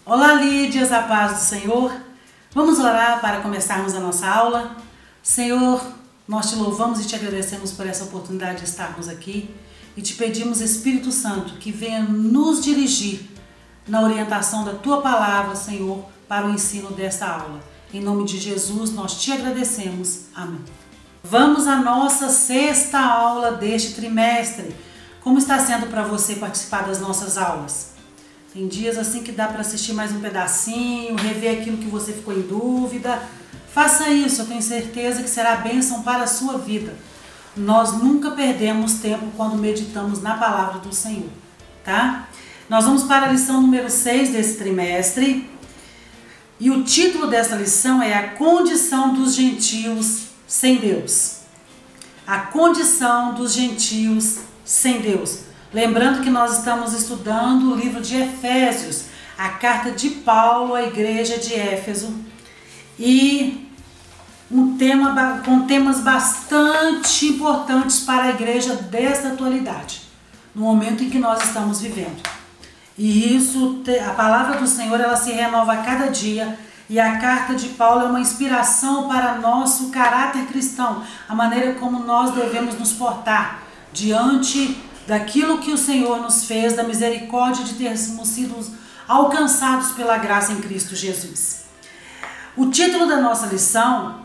Olá, Lídias, a paz do Senhor. Vamos orar para começarmos a nossa aula. Senhor, nós te louvamos e te agradecemos por essa oportunidade de estarmos aqui e te pedimos, Espírito Santo, que venha nos dirigir na orientação da Tua Palavra, Senhor, para o ensino desta aula. Em nome de Jesus, nós te agradecemos. Amém. Vamos à nossa sexta aula deste trimestre. Como está sendo para você participar das nossas aulas? Tem dias assim que dá para assistir mais um pedacinho, rever aquilo que você ficou em dúvida. Faça isso, eu tenho certeza que será bênção para a sua vida. Nós nunca perdemos tempo quando meditamos na palavra do Senhor, tá? Nós vamos para a lição número 6 desse trimestre. E o título dessa lição é A Condição dos Gentios sem Deus. A condição dos gentios sem Deus. Lembrando que nós estamos estudando o livro de Efésios, a carta de Paulo à igreja de Éfeso, e com temas bastante importantes para a igreja desta atualidade, no momento em que nós estamos vivendo. E isso, a palavra do Senhor, ela se renova a cada dia, e a carta de Paulo é uma inspiração para nosso caráter cristão, a maneira como nós devemos nos portar diante daquilo que o Senhor nos fez, da misericórdia de termos sido alcançados pela graça em Cristo Jesus. O título da nossa lição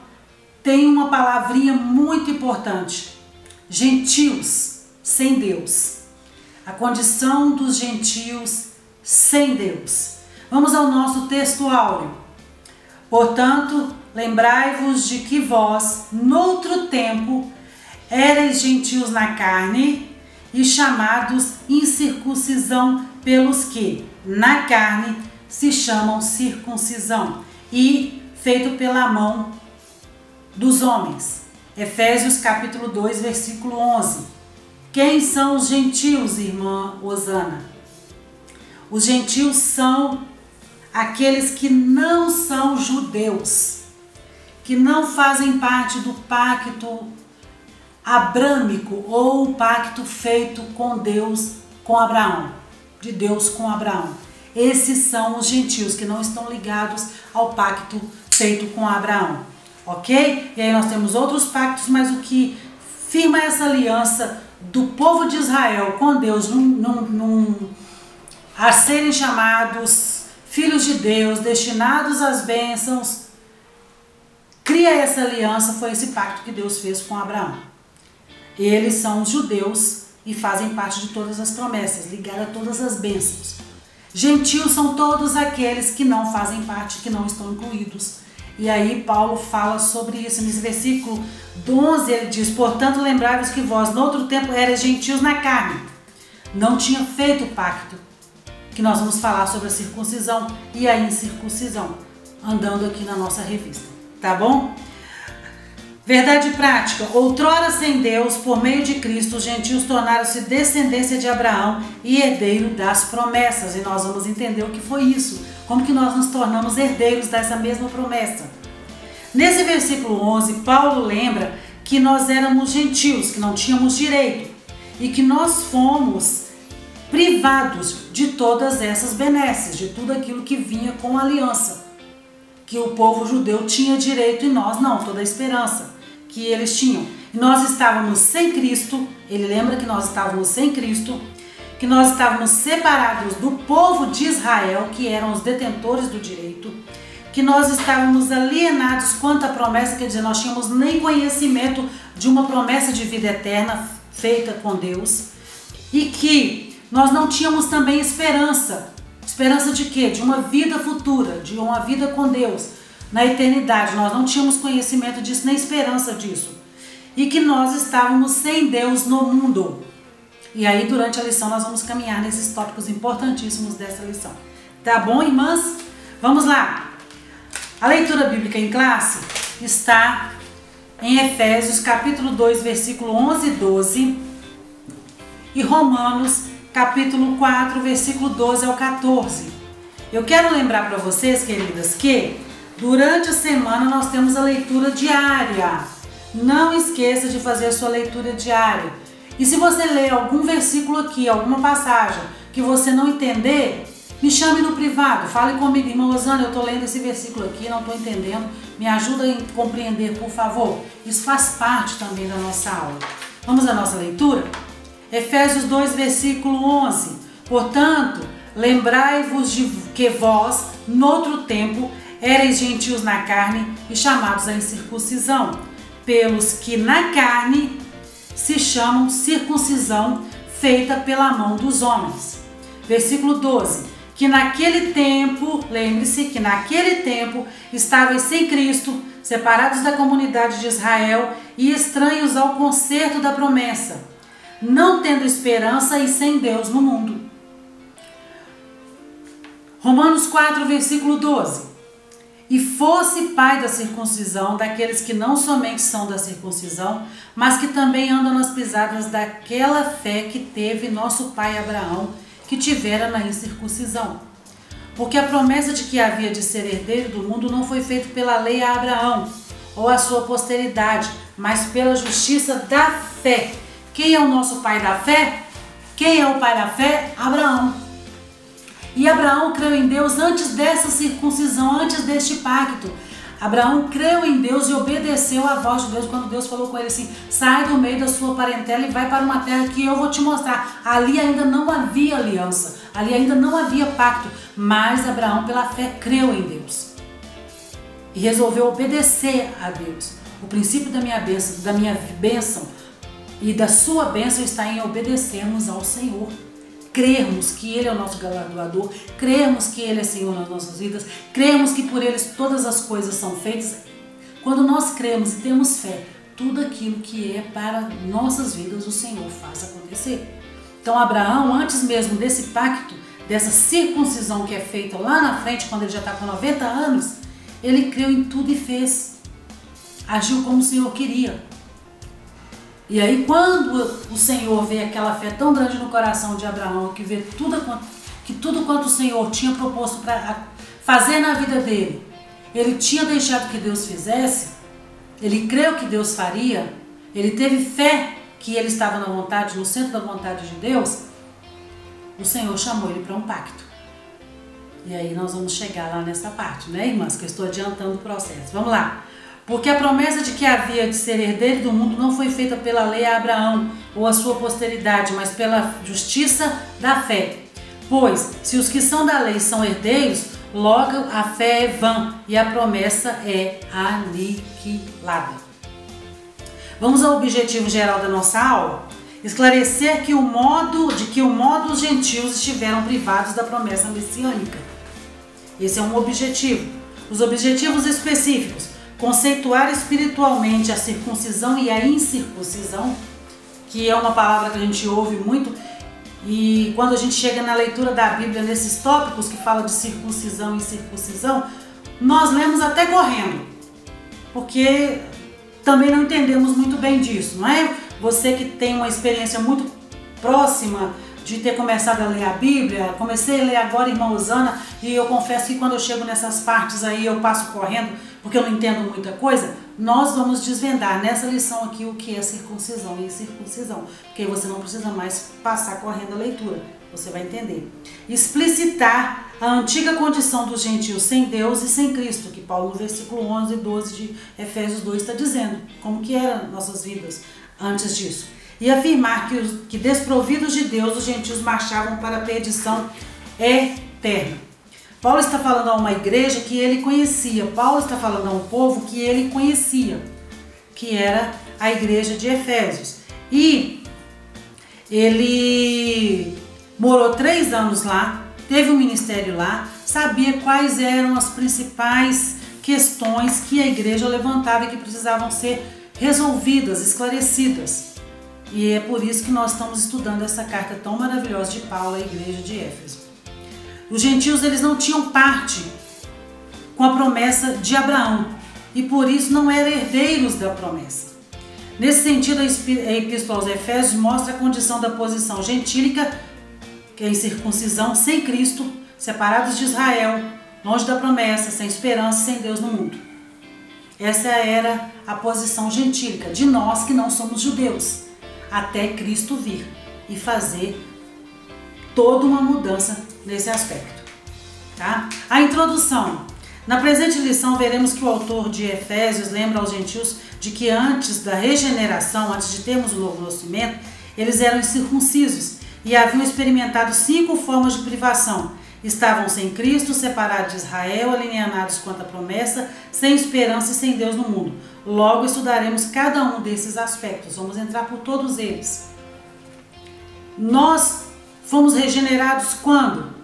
tem uma palavrinha muito importante: gentios sem Deus. A condição dos gentios sem Deus. Vamos ao nosso texto áureo. Portanto, lembrai-vos de que vós, noutro tempo, éreis gentios na carne, e chamados incircuncisão pelos que, na carne, se chamam circuncisão, e feito pela mão dos homens. Efésios capítulo 2, versículo 11. Quem são os gentios, irmã Osana? Os gentios são aqueles que não são judeus, que não fazem parte do pacto abrâmico ou o pacto feito com Deus, com Abraão, de Deus com Abraão. Esses são os gentios que não estão ligados ao pacto feito com Abraão, ok? E aí nós temos outros pactos, mas o que firma essa aliança do povo de Israel com Deus a serem chamados filhos de Deus, destinados às bênçãos, cria essa aliança, foi esse pacto que Deus fez com Abraão. Eles são os judeus e fazem parte de todas as promessas, ligados a todas as bênçãos. Gentios são todos aqueles que não fazem parte, que não estão incluídos. E aí Paulo fala sobre isso nesse versículo 11, ele diz: portanto, lembrai-vos que vós, no outro tempo, erais gentios na carne. Não tinha feito o pacto, que nós vamos falar sobre a circuncisão e a incircuncisão, andando aqui na nossa revista, tá bom? Verdade prática: outrora sem Deus, por meio de Cristo, os gentios tornaram-se descendência de Abraão e herdeiro das promessas. E nós vamos entender o que foi isso, como que nós nos tornamos herdeiros dessa mesma promessa. Nesse versículo 11, Paulo lembra que nós éramos gentios, que não tínhamos direito, e que nós fomos privados de todas essas benesses, de tudo aquilo que vinha com a aliança, que o povo judeu tinha direito e nós não, toda a esperança que eles tinham. E nós estávamos sem Cristo, ele lembra que nós estávamos sem Cristo, que nós estávamos separados do povo de Israel, que eram os detentores do direito, que nós estávamos alienados quanto à promessa, quer dizer, nós tínhamos nem conhecimento de uma promessa de vida eterna feita com Deus, e que nós não tínhamos também esperança. Esperança de quê? De uma vida futura, de uma vida com Deus na eternidade. Nós não tínhamos conhecimento disso, nem esperança disso. E que nós estávamos sem Deus no mundo. E aí, durante a lição, nós vamos caminhar nesses tópicos importantíssimos dessa lição. Tá bom, irmãs? Vamos lá. A leitura bíblica em classe está em Efésios capítulo 2, versículo 11 e 12, e Romanos capítulo 4, versículo 12 ao 14. Eu quero lembrar para vocês, queridas, que durante a semana nós temos a leitura diária. Não esqueça de fazer a sua leitura diária. E se você ler algum versículo aqui, alguma passagem que você não entender, Me chame no privado, fale comigo. Irmã Rosana, eu estou lendo esse versículo aqui, não estou entendendo. Me ajuda a compreender, por favor. Isso faz parte também da nossa aula. Vamos à nossa leitura? Efésios 2, versículo 11. Portanto, lembrai-vos de que vós, noutro tempo, erais gentios na carne e chamados à incircuncisão, pelos que na carne se chamam circuncisão feita pela mão dos homens. Versículo 12. Que naquele tempo, lembre-se que naquele tempo estavais sem Cristo, separados da comunidade de Israel e estranhos ao concerto da promessa, não tendo esperança e sem Deus no mundo. Romanos 4, versículo 12. E fosse pai da circuncisão daqueles que não somente são da circuncisão, mas que também andam nas pisadas daquela fé que teve nosso pai Abraão, que tivera na incircuncisão. Porque a promessa de que havia de ser herdeiro do mundo não foi feita pela lei a Abraão, ou a sua posteridade, mas pela justiça da fé. Quem é o nosso pai da fé? Quem é o pai da fé? Abraão. E Abraão creu em Deus antes dessa circuncisão, antes deste pacto. Abraão creu em Deus e obedeceu à voz de Deus quando Deus falou com ele assim: sai do meio da sua parentela e vai para uma terra que eu vou te mostrar. Ali ainda não havia aliança, ali ainda não havia pacto, mas Abraão pela fé creu em Deus e resolveu obedecer a Deus. O princípio da minha bênção e da sua bênção está em obedecermos ao Senhor. Crermos que Ele é o nosso galardoador, crermos que Ele é Senhor nas nossas vidas, crermos que por Ele todas as coisas são feitas. Quando nós cremos e temos fé, tudo aquilo que é para nossas vidas o Senhor faz acontecer. Então Abraão, antes mesmo desse pacto, dessa circuncisão que é feita lá na frente, quando ele já está com 90 anos, ele creu em tudo e fez. Agiu como o Senhor queria. E aí quando o Senhor vê aquela fé tão grande no coração de Abraão, que vê tudo quanto o Senhor tinha proposto para fazer na vida dele, ele tinha deixado que Deus fizesse, ele creu que Deus faria, ele teve fé que ele estava na vontade, no centro da vontade de Deus, o Senhor chamou ele para um pacto. E aí nós vamos chegar lá nessa parte, né, irmãs? Que eu estou adiantando o processo. Vamos lá. Porque a promessa de que havia de ser herdeiro do mundo não foi feita pela lei a Abraão ou a sua posteridade, mas pela justiça da fé. Pois, se os que são da lei são herdeiros, logo a fé é vã e a promessa é aniquilada. Vamos ao objetivo geral da nossa aula? Esclarecer que o modo os gentios estiveram privados da promessa messiânica. Esse é um objetivo. Os objetivos específicos: conceituar espiritualmente a circuncisão e a incircuncisão, que é uma palavra que a gente ouve muito, e quando a gente chega na leitura da Bíblia, nesses tópicos que fala de circuncisão e circuncisão, nós lemos até correndo, porque também não entendemos muito bem disso, não é? Você que tem uma experiência muito próxima de ter começado a ler a Bíblia, comecei a ler agora, irmã Rosana, e eu confesso que quando eu chego nessas partes aí eu passo correndo, porque eu não entendo muita coisa. Nós vamos desvendar nessa lição aqui o que é circuncisão e incircuncisão, porque aí você não precisa mais passar correndo a leitura, você vai entender. Explicitar a antiga condição dos gentios sem Deus e sem Cristo, que Paulo no versículo 11 e 12 de Efésios 2 está dizendo, como que eram nossas vidas antes disso. E afirmar que desprovidos de Deus, os gentios marchavam para a perdição eterna. Paulo está falando a uma igreja que ele conhecia. Paulo está falando a um povo que ele conhecia, que era a igreja de Efésios. E ele morou 3 anos lá, teve um ministério lá, sabia quais eram as principais questões que a igreja levantava e que precisavam ser resolvidas, esclarecidas. E é por isso que nós estamos estudando essa carta tão maravilhosa de Paulo à igreja de Éfeso. Os gentios, eles não tinham parte com a promessa de Abraão e por isso não eram herdeiros da promessa. Nesse sentido, a Epístola aos Efésios mostra a condição da posição gentílica, que é a incircuncisão, sem Cristo, separados de Israel, longe da promessa, sem esperança, sem Deus no mundo. Essa era a posição gentílica de nós que não somos judeus, até Cristo vir e fazer toda uma mudança nesse aspecto. Tá? A introdução. Na presente lição veremos que o autor de Efésios lembra aos gentios de que antes da regeneração, antes de termos o novo nascimento, eles eram incircuncisos e haviam experimentado 5 formas de privação. Estavam sem Cristo, separados de Israel, alienados quanto à promessa, sem esperança e sem Deus no mundo. Logo estudaremos cada um desses aspectos, vamos entrar por todos eles. Nós fomos regenerados quando?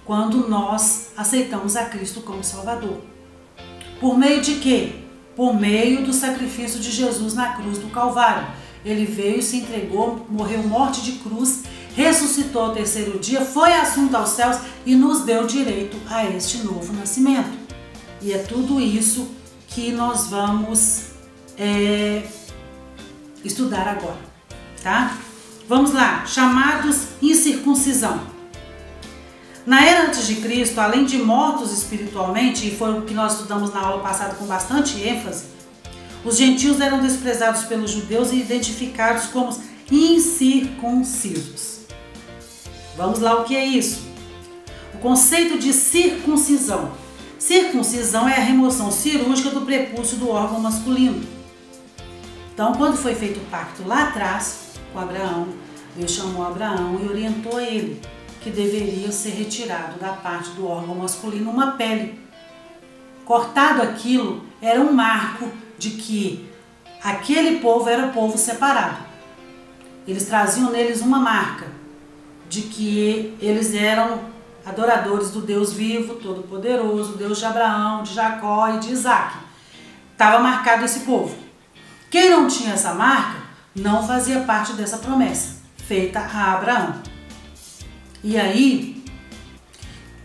Quando nós aceitamos a Cristo como Salvador. Por meio de quê? Por meio do sacrifício de Jesus na cruz do Calvário. Ele veio, se entregou, morreu morte de cruz, ressuscitou ao 3º dia, foi assunto aos céus e nos deu direito a este novo nascimento. E é tudo isso que nós vamos estudar agora, tá? Vamos lá, chamados incircuncisão. Na era antes de Cristo, além de mortos espiritualmente, e foi o que nós estudamos na aula passada com bastante ênfase, os gentios eram desprezados pelos judeus e identificados como incircuncisos. Vamos lá, o que é isso? O conceito de circuncisão. Circuncisão é a remoção cirúrgica do prepúcio do órgão masculino. Então, quando foi feito o pacto lá atrás com Abraão, Deus chamou Abraão e orientou ele que deveria ser retirado da parte do órgão masculino uma pele. Cortado aquilo era um marco de que aquele povo era povo separado. Eles traziam neles uma marca de que eles eram adoradores do Deus vivo, todo-poderoso, Deus de Abraão, de Jacó e de Isaac. Estava marcado esse povo. Quem não tinha essa marca não fazia parte dessa promessa feita a Abraão. E aí,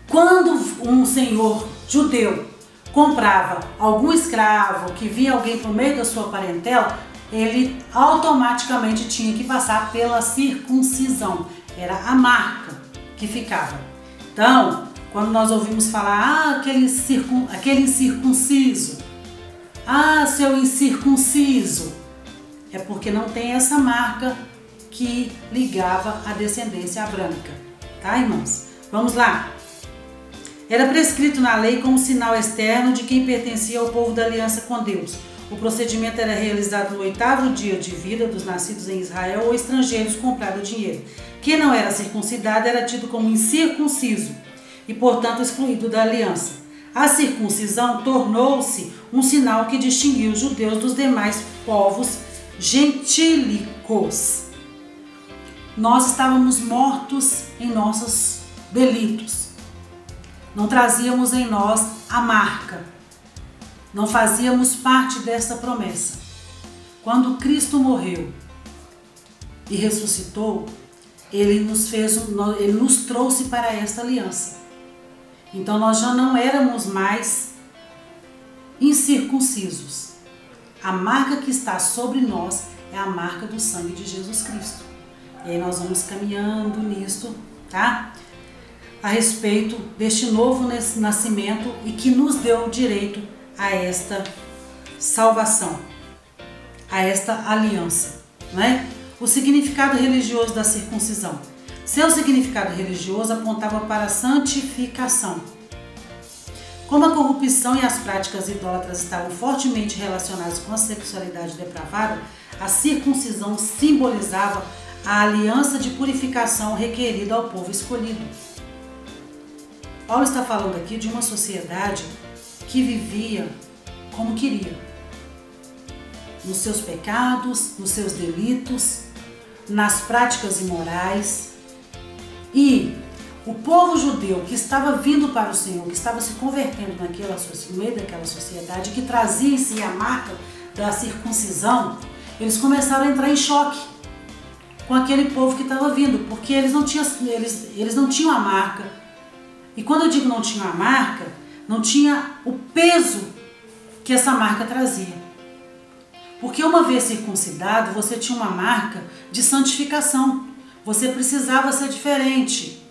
quando um senhor judeu comprava algum escravo, que via alguém por meio da sua parentela, ele automaticamente tinha que passar pela circuncisão. Era a marca que ficava. Então, quando nós ouvimos falar, aquele incircunciso, seu incircunciso, é porque não tem essa marca que ligava a descendência abrâmica. Tá, irmãos? Vamos lá. Era prescrito na lei como sinal externo de quem pertencia ao povo da aliança com Deus. O procedimento era realizado no 8º dia de vida dos nascidos em Israel ou estrangeiros comprado dinheiro. Quem não era circuncidado era tido como incircunciso e, portanto, excluído da aliança. A circuncisão tornou-se um sinal que distinguia os judeus dos demais povos gentílicos. Nós estávamos mortos em nossos delitos. Não trazíamos em nós a marca. Não fazíamos parte dessa promessa. Quando Cristo morreu e ressuscitou, Ele nos trouxe para esta aliança. Então nós já não éramos mais incircuncisos. A marca que está sobre nós é a marca do sangue de Jesus Cristo. E aí nós vamos caminhando nisto, tá? A respeito deste novo nascimento e que nos deu direito a esta salvação, a esta aliança, né? O significado religioso da circuncisão. Seu significado religioso apontava para a santificação. Como a corrupção e as práticas idólatras estavam fortemente relacionadas com a sexualidade depravada, a circuncisão simbolizava a aliança de purificação requerida ao povo escolhido. Paulo está falando aqui de uma sociedade que vivia como queria, nos seus pecados, nos seus delitos, nas práticas imorais. E o povo judeu que estava vindo para o Senhor, que estava se convertendo no meio daquela sociedade, que trazia em si a marca da circuncisão, eles começaram a entrar em choque com aquele povo que estava vindo, porque eles não tinham a marca. E quando eu digo não tinham a marca, não tinha o peso que essa marca trazia. Porque uma vez circuncidado, você tinha uma marca de santificação. Você precisava ser diferente.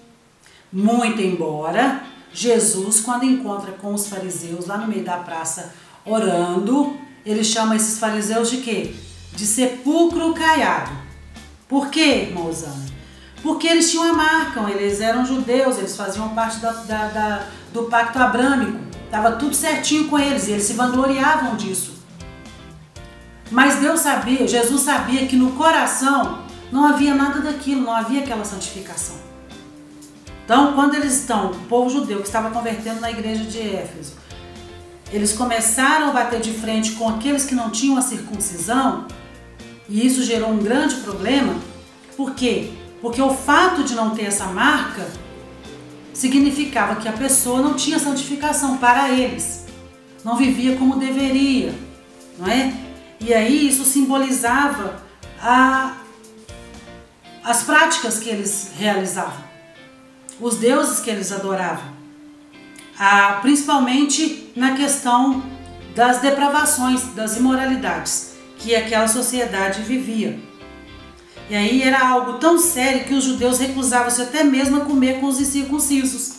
Muito embora Jesus, quando encontra com os fariseus lá no meio da praça orando, ele chama esses fariseus de quê? De sepulcro caiado. Por quê, irmã Osana? Porque eles tinham a marca, eles eram judeus, eles faziam parte do pacto abrâmico, estava tudo certinho com eles e eles se vangloriavam disso. Mas Deus sabia, Jesus sabia que no coração não havia nada daquilo, não havia aquela santificação. Então, quando eles estão, o povo judeu que estava convertendo na igreja de Éfeso, eles começaram a bater de frente com aqueles que não tinham a circuncisão, e isso gerou um grande problema. Por quê? Porque o fato de não ter essa marca significava que a pessoa não tinha santificação para eles, não vivia como deveria, não é? E aí isso simbolizava as práticas que eles realizavam, os deuses que eles adoravam, principalmente na questão das depravações, das imoralidades que aquela sociedade vivia. E aí era algo tão sério que os judeus recusavam-se até mesmo a comer com os incircuncisos.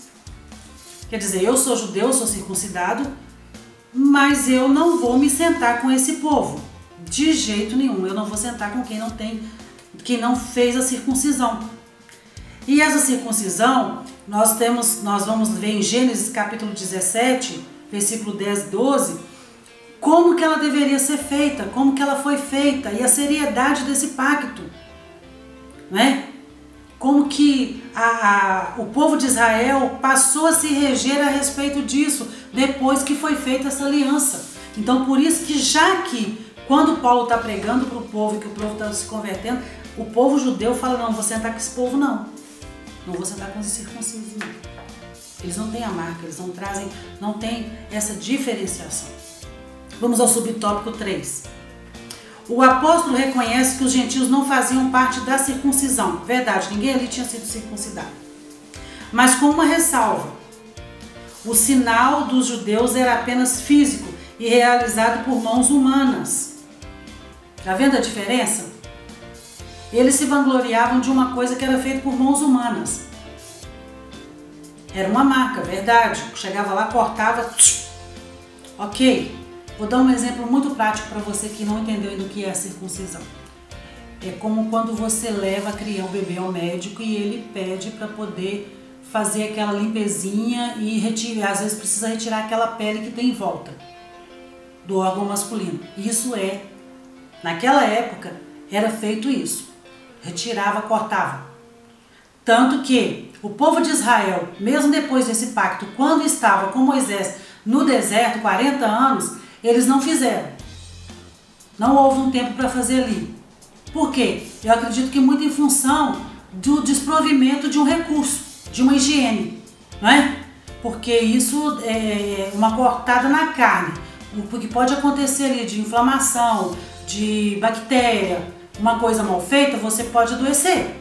Quer dizer, eu sou judeu, sou circuncidado, mas eu não vou me sentar com esse povo. De jeito nenhum, eu não vou sentar com quem não fez a circuncisão. E essa circuncisão, nós vamos ver em Gênesis capítulo 17, versículo 10 e 12, como que ela deveria ser feita, como que ela foi feita e a seriedade desse pacto, né? Como que o povo de Israel passou a se reger a respeito disso depois que foi feita essa aliança. Então, por isso que quando Paulo está pregando para o povo e que o povo está se convertendo, o povo judeu fala, não vou sentar com esse povo não vou sentar com os circuncisos não. Eles não têm a marca, eles não têm essa diferenciação. Vamos ao subtópico 3. O apóstolo reconhece que os gentios não faziam parte da circuncisão. Verdade, ninguém ali tinha sido circuncidado. Mas com uma ressalva. O sinal dos judeus era apenas físico e realizado por mãos humanas. Está vendo a diferença? Eles se vangloriavam de uma coisa que era feita por mãos humanas. Era uma marca, verdade. Chegava lá, cortava. Ok. Vou dar um exemplo muito prático para você que não entendeu ainda o que é a circuncisão. É como quando você leva o bebê ao médico e ele pede para poder fazer aquela limpezinha e às vezes precisa retirar aquela pele que tem em volta do órgão masculino. Naquela época, era feito isso. Retirava, cortava. Tanto que o povo de Israel, mesmo depois desse pacto, quando estava com Moisés no deserto, 40 anos, eles não fizeram. Não houve um tempo para fazer ali. Por quê? Eu acredito que muito em função do desprovimento de um recurso, de uma higiene, não é? Porque isso é uma cortada na carne. O que pode acontecer ali de inflamação, de bactéria, uma coisa mal feita, você pode adoecer.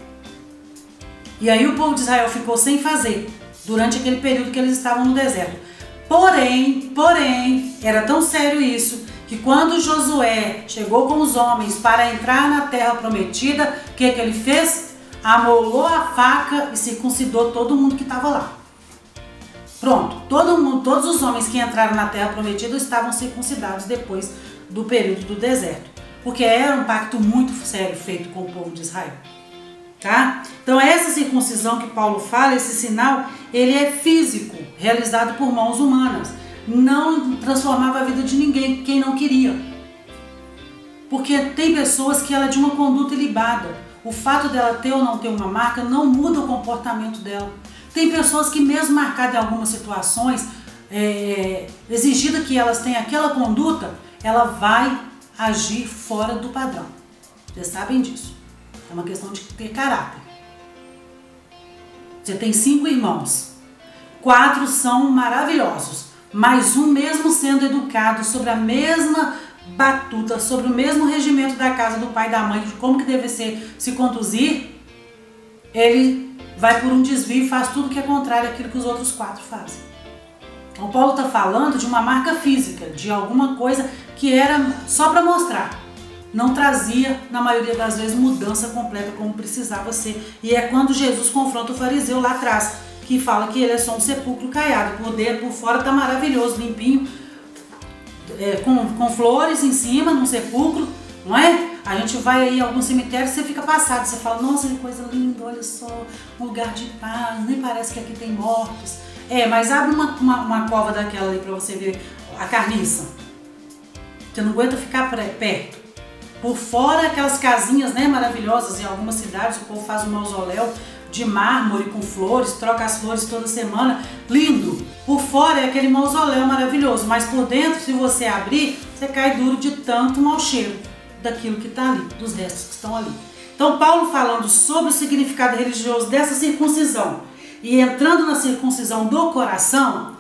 E aí o povo de Israel ficou sem fazer durante aquele período que eles estavam no deserto. Porém, era tão sério isso, que quando Josué chegou com os homens para entrar na terra prometida, o que ele fez? Amolou a faca e circuncidou todo mundo que estava lá. Pronto, todos os homens que entraram na terra prometida estavam circuncidados depois do período do deserto. Porque era um pacto muito sério feito com o povo de Israel. Tá? Então essa circuncisão que Paulo fala, esse sinal, ele é físico, realizado por mãos humanas. Não transformava a vida de ninguém, quem não queria. Porque tem pessoas que ela é de uma conduta ilibada. O fato dela ter ou não ter uma marca não muda o comportamento dela. Tem pessoas que mesmo marcadas em algumas situações, exigida que elas tenham aquela conduta, ela vai agir fora do padrão. Vocês sabem disso. É uma questão de ter caráter. Você tem 5 irmãos. 4 são maravilhosos. Mas um mesmo sendo educado sobre a mesma batuta, sobre o mesmo regimento da casa do pai e da mãe, de como que deve se conduzir, ele vai por um desvio e faz tudo que é contrário àquilo que os outros 4 fazem. Então Paulo está falando de uma marca física, de alguma coisa que era só para mostrar. Não trazia, na maioria das vezes, mudança completa como precisava ser. E é quando Jesus confronta o fariseu lá atrás, que fala que ele é só um sepulcro caiado. Por dentro, por fora está maravilhoso, limpinho, com flores em cima, num sepulcro, não é? A gente vai aí a algum cemitério e você fica passado, você fala, nossa, que coisa linda, olha só, um lugar de paz, nem parece que aqui tem mortos. Mas abre uma cova daquela ali pra você ver a carniça. Você não aguenta ficar perto. Por fora, aquelas casinhas, né, maravilhosas, em algumas cidades o povo faz um mausoléu de mármore com flores, troca as flores toda semana, lindo. Por fora é aquele mausoléu maravilhoso, mas por dentro, se você abrir, você cai duro de tanto mau cheiro daquilo que está ali, dos restos que estão ali. Então Paulo falando sobre o significado religioso dessa circuncisão e entrando na circuncisão do coração,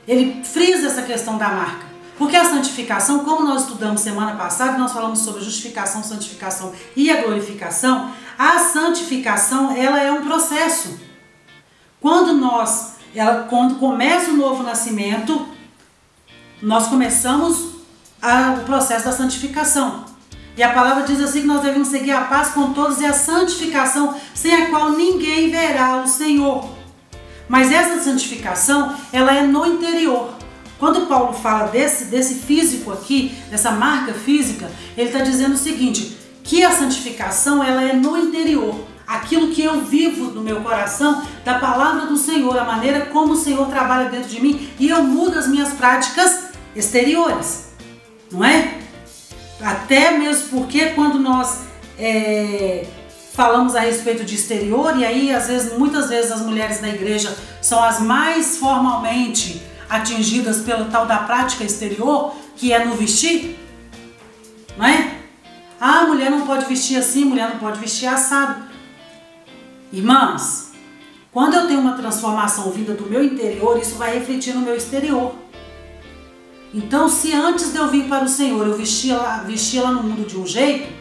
ele frisa essa questão da marca. Porque a santificação, como nós estudamos semana passada, nós falamos sobre justificação, santificação e a glorificação, a santificação, ela é um processo. Quando começa o novo nascimento, nós começamos o processo da santificação. E a palavra diz assim que nós devemos seguir a paz com todos e a santificação, sem a qual ninguém verá o Senhor. Mas essa santificação, ela é no interior. Quando Paulo fala desse físico aqui, dessa marca física, ele está dizendo o seguinte, que a santificação ela é no interior. Aquilo que eu vivo no meu coração, da palavra do Senhor, a maneira como o Senhor trabalha dentro de mim e eu mudo as minhas práticas exteriores, não é? Até mesmo porque quando nós falamos a respeito de exterior, e aí muitas vezes as mulheres da igreja são as mais formalmente atingidas pelo tal da prática exterior, que é no vestir, não é? Ah, mulher não pode vestir assim, mulher não pode vestir assado. Irmãs, quando eu tenho uma transformação vinda do meu interior, isso vai refletir no meu exterior. Então, se antes de eu vir para o Senhor, eu vestia lá no mundo de um jeito,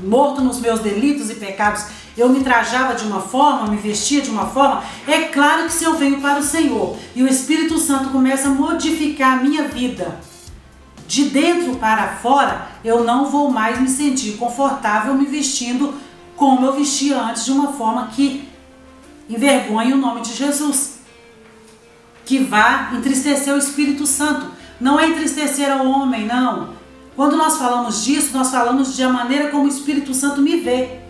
morto nos meus delitos e pecados, eu me trajava de uma forma, me vestia de uma forma, é claro que se eu venho para o Senhor e o Espírito Santo começa a modificar a minha vida, de dentro para fora, eu não vou mais me sentir confortável me vestindo como eu vestia antes, de uma forma que envergonhe o nome de Jesus, que vá entristecer o Espírito Santo. Não é entristecer ao homem, não. Quando nós falamos disso, nós falamos de a maneira como o Espírito Santo me vê.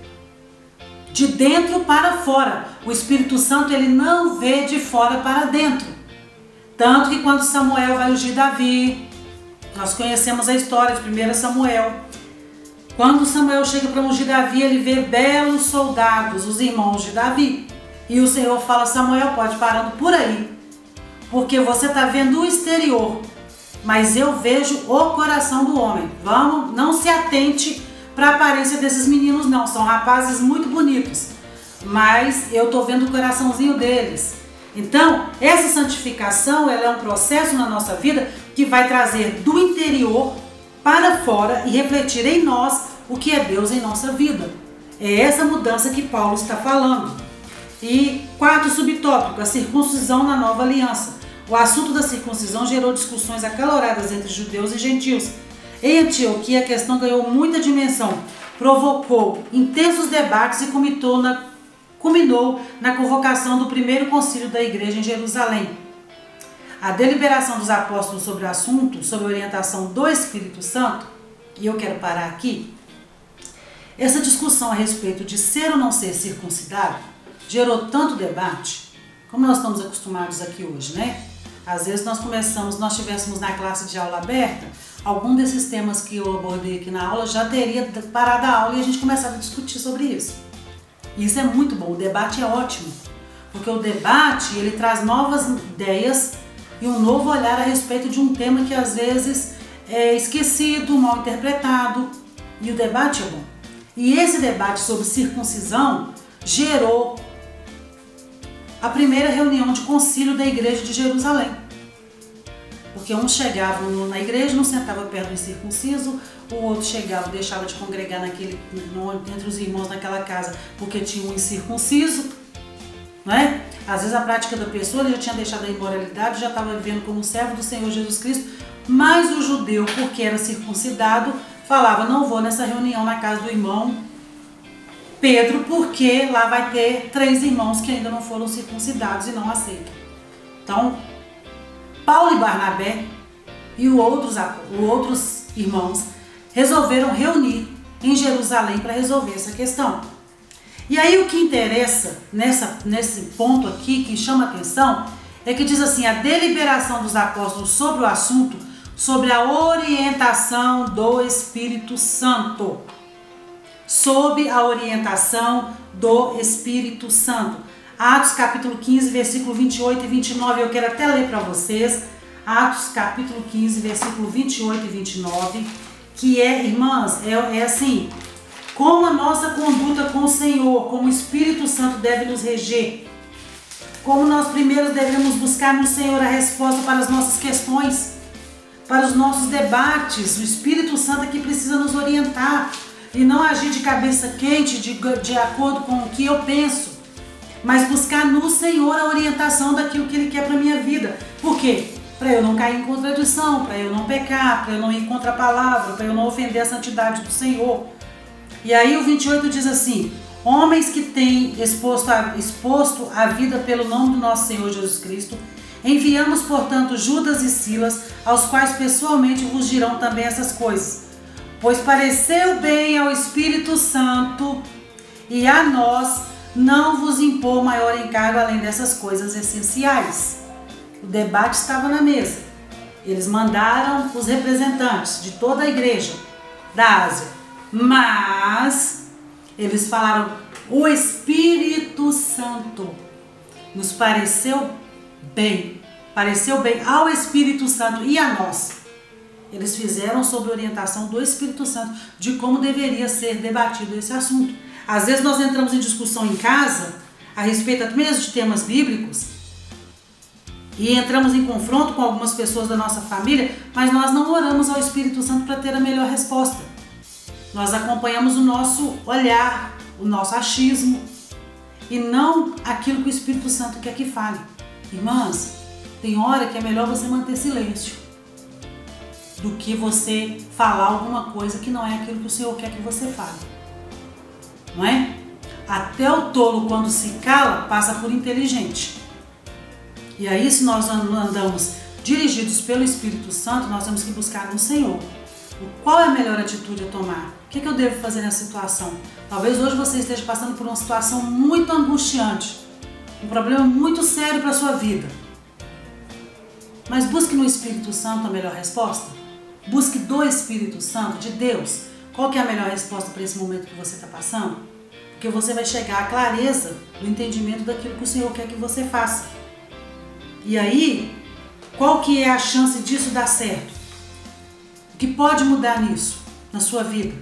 De dentro para fora. O Espírito Santo, ele não vê de fora para dentro. Tanto que quando Samuel vai ungir Davi, nós conhecemos a história de 1 Samuel. Quando Samuel chega para ungir Davi, ele vê belos soldados, os irmãos de Davi. E o Senhor fala, Samuel, pode parando por aí. Porque você está vendo o exterior, mas eu vejo o coração do homem. Vamos, não se atente para a aparência desses meninos não, são rapazes muito bonitos, mas eu estou vendo o coraçãozinho deles. Então, essa santificação, ela é um processo na nossa vida que vai trazer do interior para fora e refletir em nós o que é Deus em nossa vida. É essa mudança que Paulo está falando. E quarto subtópico, a circuncisão na nova aliança. O assunto da circuncisão gerou discussões acaloradas entre judeus e gentios. Em Antioquia, a questão ganhou muita dimensão, provocou intensos debates e culminou na convocação do primeiro concílio da igreja em Jerusalém. A deliberação dos apóstolos sobre o assunto, sob a orientação do Espírito Santo, e eu quero parar aqui, essa discussão a respeito de ser ou não ser circuncidado gerou tanto debate, como nós estamos acostumados aqui hoje, né? Às vezes nós tivéssemos na classe de aula aberta, algum desses temas que eu abordei aqui na aula já teria parado a aula e a gente começava a discutir sobre isso. E isso é muito bom, o debate é ótimo, porque o debate ele traz novas ideias e um novo olhar a respeito de um tema que às vezes é esquecido, mal interpretado, e o debate é bom. E esse debate sobre circuncisão gerou a primeira reunião de concílio da igreja de Jerusalém. Porque um chegava na igreja, não sentava perto do incircunciso, o outro chegava, deixava de congregar entre os irmãos naquela casa porque tinha um incircunciso, não é? Às vezes a prática da pessoa, ele já tinha deixado a imoralidade, já estava vivendo como servo do Senhor Jesus Cristo, mas o judeu, porque era circuncidado, falava, não vou nessa reunião na casa do irmão Pedro, porque lá vai ter 3 irmãos que ainda não foram circuncidados e não aceitam. Então, Paulo e Barnabé e os outros irmãos, resolveram reunir em Jerusalém para resolver essa questão. E aí o que interessa nesse ponto aqui, que chama atenção, é que diz assim: a deliberação dos apóstolos sobre o assunto, sobre a orientação do Espírito Santo. Sob a orientação do Espírito Santo. Atos capítulo 15, versículo 28 e 29, eu quero até ler para vocês. Atos capítulo 15, versículo 28 e 29, que irmãs, é assim, como a nossa conduta com o Senhor, como o Espírito Santo deve nos reger, como nós primeiro devemos buscar no Senhor a resposta para as nossas questões, para os nossos debates. O Espírito Santo é que precisa nos orientar e não agir de cabeça quente, de acordo com o que eu penso, mas buscar no Senhor a orientação daquilo que Ele quer para a minha vida. Por quê? Para eu não cair em contradição, para eu não pecar, para eu não ir contra a palavra, para eu não ofender a santidade do Senhor. E aí o 28 diz assim: homens que têm exposto a vida pelo nome do nosso Senhor Jesus Cristo, enviamos, portanto, Judas e Silas, aos quais pessoalmente vos dirão também essas coisas, pois pareceu bem ao Espírito Santo e a nós não vos impor maior encargo além dessas coisas essenciais. O debate estava na mesa. Eles mandaram os representantes de toda a igreja da Ásia, mas eles falaram: o Espírito Santo nos pareceu bem ao Espírito Santo e a nós. Eles fizeram sob orientação do Espírito Santo de como deveria ser debatido esse assunto. Às vezes nós entramos em discussão em casa a respeito mesmo de temas bíblicos e entramos em confronto com algumas pessoas da nossa família, mas nós não oramos ao Espírito Santo para ter a melhor resposta. Nós acompanhamos o nosso olhar, o nosso achismo e não aquilo que o Espírito Santo quer que fale. Irmãs, tem hora que é melhor você manter silêncio do que você falar alguma coisa que não é aquilo que o Senhor quer que você fale. Não é? Até o tolo, quando se cala, passa por inteligente. E aí, se nós andamos dirigidos pelo Espírito Santo, nós temos que buscar no Senhor. Qual é a melhor atitude a tomar? O que eu devo fazer nessa situação? Talvez hoje você esteja passando por uma situação muito angustiante, um problema muito sério para a sua vida. Mas busque no Espírito Santo a melhor resposta. Busque do Espírito Santo, de Deus. Qual que é a melhor resposta para esse momento que você está passando? Porque você vai chegar à clareza do entendimento daquilo que o Senhor quer que você faça. E aí, qual que é a chance disso dar certo? O que pode mudar nisso, na sua vida?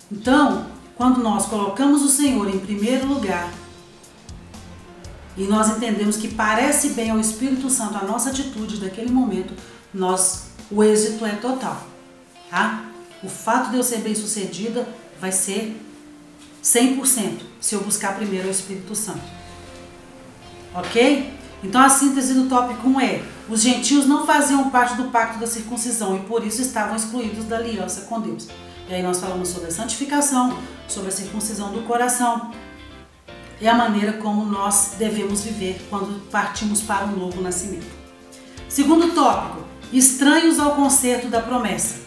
Então, quando nós colocamos o Senhor em primeiro lugar e nós entendemos que parece bem ao Espírito Santo a nossa atitude daquele momento, o êxito é total, tá? O fato de eu ser bem-sucedida vai ser 100% se eu buscar primeiro o Espírito Santo. Ok? Então a síntese do tópico 1 é: os gentios não faziam parte do pacto da circuncisão e por isso estavam excluídos da aliança com Deus. E aí nós falamos sobre a santificação, sobre a circuncisão do coração e a maneira como nós devemos viver quando partimos para um novo nascimento. Segundo tópico: estranhos ao concerto da promessa.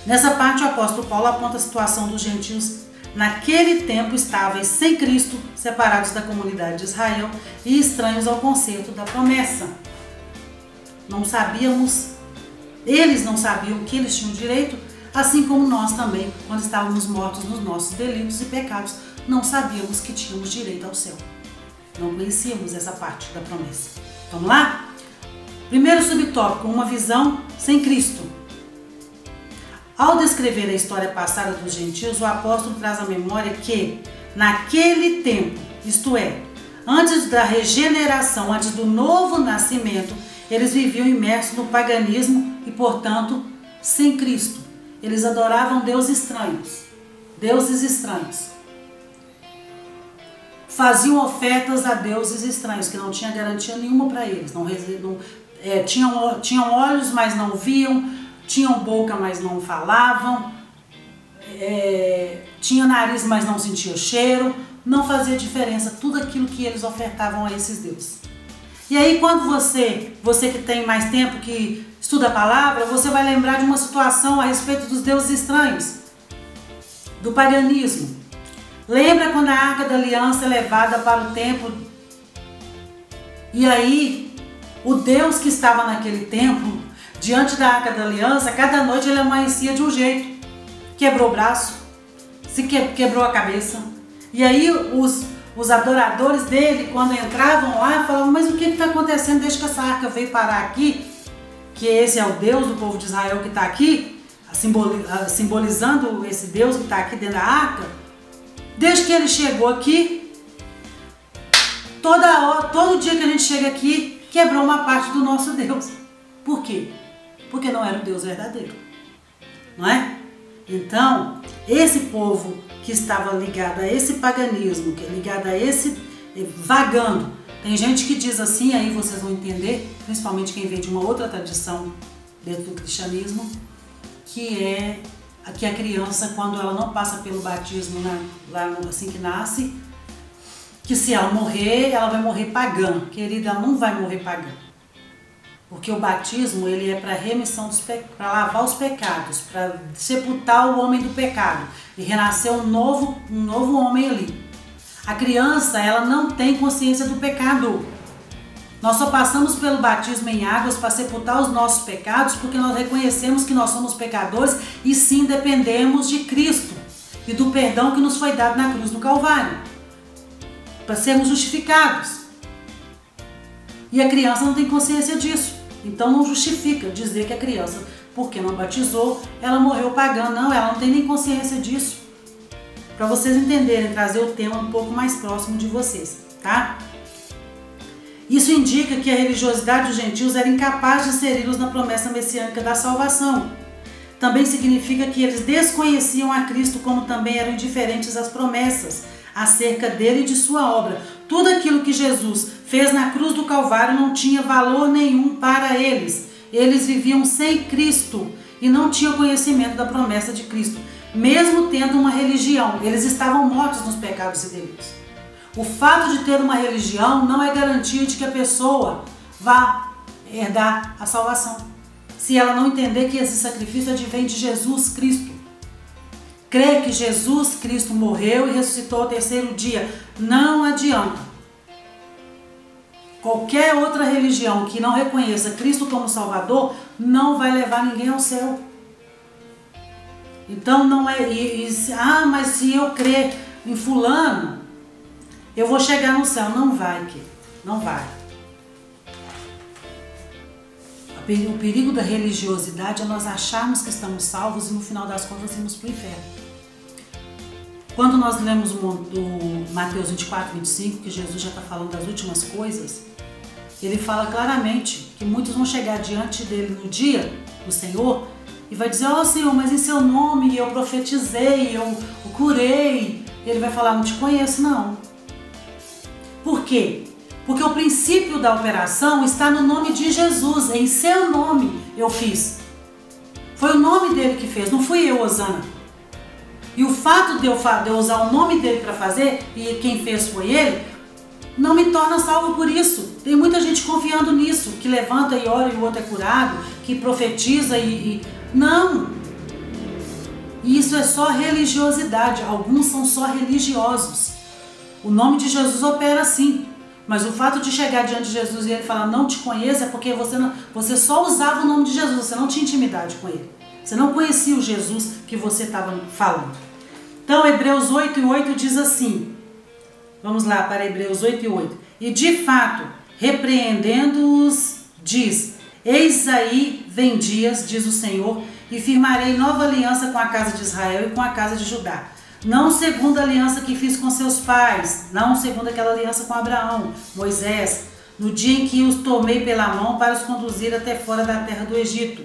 Nessa parte o apóstolo Paulo aponta a situação dos gentios naquele tempo estáveis sem Cristo, separados da comunidade de Israel e estranhos ao concerto da promessa. Eles não sabiam que eles tinham direito, assim como nós também, quando estávamos mortos nos nossos delitos e pecados, não sabíamos que tínhamos direito ao céu. Não conhecíamos essa parte da promessa. Vamos lá? Primeiro subtópico: uma visão sem Cristo. Ao descrever a história passada dos gentios, o apóstolo traz à memória que, naquele tempo, isto é, antes da regeneração, antes do novo nascimento, eles viviam imersos no paganismo e, portanto, sem Cristo. Eles adoravam deuses estranhos. Faziam ofertas a deuses estranhos, que não tinha garantia nenhuma para eles. Tinham olhos, mas não viam. Tinham boca, mas não falavam, tinha nariz, mas não sentia cheiro, não fazia diferença tudo aquilo que eles ofertavam a esses deuses. E aí quando você que tem mais tempo, que estuda a palavra, você vai lembrar de uma situação a respeito dos deuses estranhos, do paganismo. Lembra quando a Arca da Aliança é levada para o templo? E aí, o Deus que estava naquele templo, diante da Arca da Aliança, cada noite ele amanhecia de um jeito. Quebrou o braço, quebrou a cabeça. E aí os adoradores dele, quando entravam lá, falavam, mas o que está acontecendo desde que essa arca veio parar aqui? Que esse é o Deus do povo de Israel que está aqui, simbolizando esse Deus que está aqui dentro da arca. Desde que ele chegou aqui, todo dia que a gente chega aqui, quebrou uma parte do nosso Deus. Por quê? Porque não era o Deus verdadeiro, não é? Então, esse povo que estava ligado a esse paganismo, que é ligado a esse vagando, tem gente que diz assim, aí vocês vão entender, principalmente quem vem de uma outra tradição dentro do cristianismo, que a criança, quando ela não passa pelo batismo assim que nasce, que se ela morrer, ela vai morrer pagã. Querida, ela não vai morrer pagã. Porque o batismo, ele é para remissão dos pecados, para lavar os pecados, para sepultar o homem do pecado e renascer um novo homem ali. A criança, ela não tem consciência do pecado. Nós só passamos pelo batismo em águas para sepultar os nossos pecados porque nós reconhecemos que nós somos pecadores e sim dependemos de Cristo e do perdão que nos foi dado na cruz do Calvário, para sermos justificados. E a criança não tem consciência disso. Então não justifica dizer que a criança, porque não batizou, ela morreu pagã. Não, ela não tem nem consciência disso. Para vocês entenderem, trazer o tema um pouco mais próximo de vocês, tá? Isso indica que a religiosidade dos gentios era incapaz de inseri-los na promessa messiânica da salvação. Também significa que eles desconheciam a Cristo, como também eram indiferentes às promessas acerca dele e de sua obra. Tudo aquilo que Jesus fez na cruz do Calvário não tinha valor nenhum para eles. Eles viviam sem Cristo e não tinham conhecimento da promessa de Cristo. Mesmo tendo uma religião, eles estavam mortos nos pecados e delitos. O fato de ter uma religião não é garantia de que a pessoa vá herdar a salvação, se ela não entender que esse sacrifício advém de Jesus Cristo. Crer que Jesus Cristo morreu e ressuscitou ao terceiro dia não adianta. Qualquer outra religião que não reconheça Cristo como Salvador não vai levar ninguém ao céu. Então não é, mas se eu crer em fulano, eu vou chegar no céu. Não vai, querido, não vai. O perigo da religiosidade é nós acharmos que estamos salvos e no final das contas irmos para o inferno. Quando nós lemos do Mateus 24, 25, que Jesus já está falando das últimas coisas, ele fala claramente que muitos vão chegar diante dele no dia do Senhor e vai dizer, Senhor, mas em seu nome eu profetizei, eu curei. Ele vai falar, não te conheço não. Por quê? Porque o princípio da operação está no nome de Jesus, em seu nome eu fiz. Foi o nome dele que fez, não fui eu, Osana. E o fato de eu usar o nome dele para fazer, e quem fez foi ele, não me torna salvo por isso. Tem muita gente confiando nisso, que levanta e ora e o outro é curado, que profetiza Não! Isso é só religiosidade, alguns são só religiosos. O nome de Jesus opera assim, mas o fato de chegar diante de Jesus e ele falar, não te conheço, é porque você só usava o nome de Jesus, você não tinha intimidade com ele. Você não conhecia o Jesus que você estava falando. Então, Hebreus 8:8 diz assim, vamos lá para Hebreus 8:8. E de fato, repreendendo-os, diz, eis aí vem dias, diz o Senhor, e firmarei nova aliança com a casa de Israel e com a casa de Judá. Não segundo a aliança que fiz com seus pais, não segundo aquela aliança com Abraão, Moisés, no dia em que os tomei pela mão para os conduzir até fora da terra do Egito.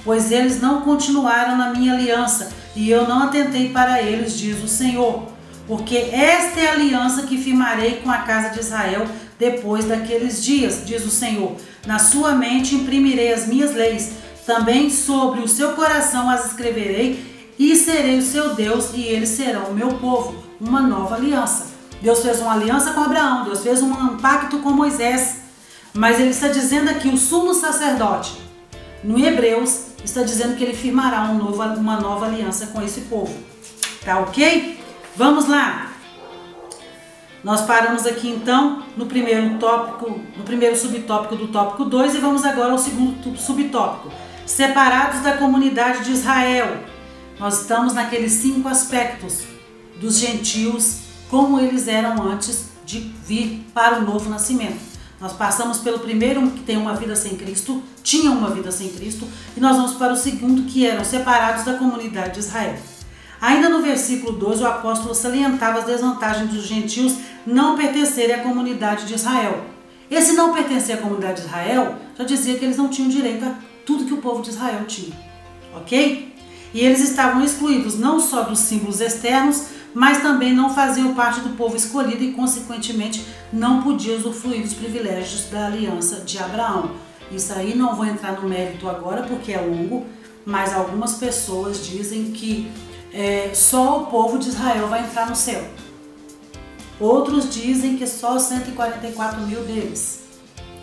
Pois eles não continuaram na minha aliança, e eu não atentei para eles, diz o Senhor. Porque esta é a aliança que firmarei com a casa de Israel depois daqueles dias, diz o Senhor. Na sua mente imprimirei as minhas leis, também sobre o seu coração as escreverei, e serei o seu Deus, e eles serão o meu povo. Uma nova aliança. Deus fez uma aliança com Abraão, Deus fez um pacto com Moisés, Mas ele está dizendo aqui, o sumo sacerdote, no Hebreus, está dizendo que ele firmará uma nova aliança com esse povo. Tá ok? Vamos lá. Nós paramos aqui então no primeiro tópico, no primeiro subtópico do tópico 2 e vamos agora ao segundo subtópico. Separados da comunidade de Israel. Nós estamos naqueles 5 aspectos dos gentios, como eles eram antes de vir para o novo nascimento. Nós passamos pelo primeiro, que tem uma vida sem Cristo, tinha uma vida sem Cristo, e nós vamos para o segundo, que eram separados da comunidade de Israel. Ainda no versículo 12, o apóstolo salientava as desvantagens dos gentios não pertencerem à comunidade de Israel. Esse não pertencer à comunidade de Israel já dizia que eles não tinham direito a tudo que o povo de Israel tinha, ok? E eles estavam excluídos não só dos símbolos externos, mas também não faziam parte do povo escolhido e, consequentemente, não podiam usufruir dos privilégios da aliança de Abraão. Isso aí não vou entrar no mérito agora porque é longo, mas algumas pessoas dizem que só o povo de Israel vai entrar no céu. Outros dizem que só 144 mil deles.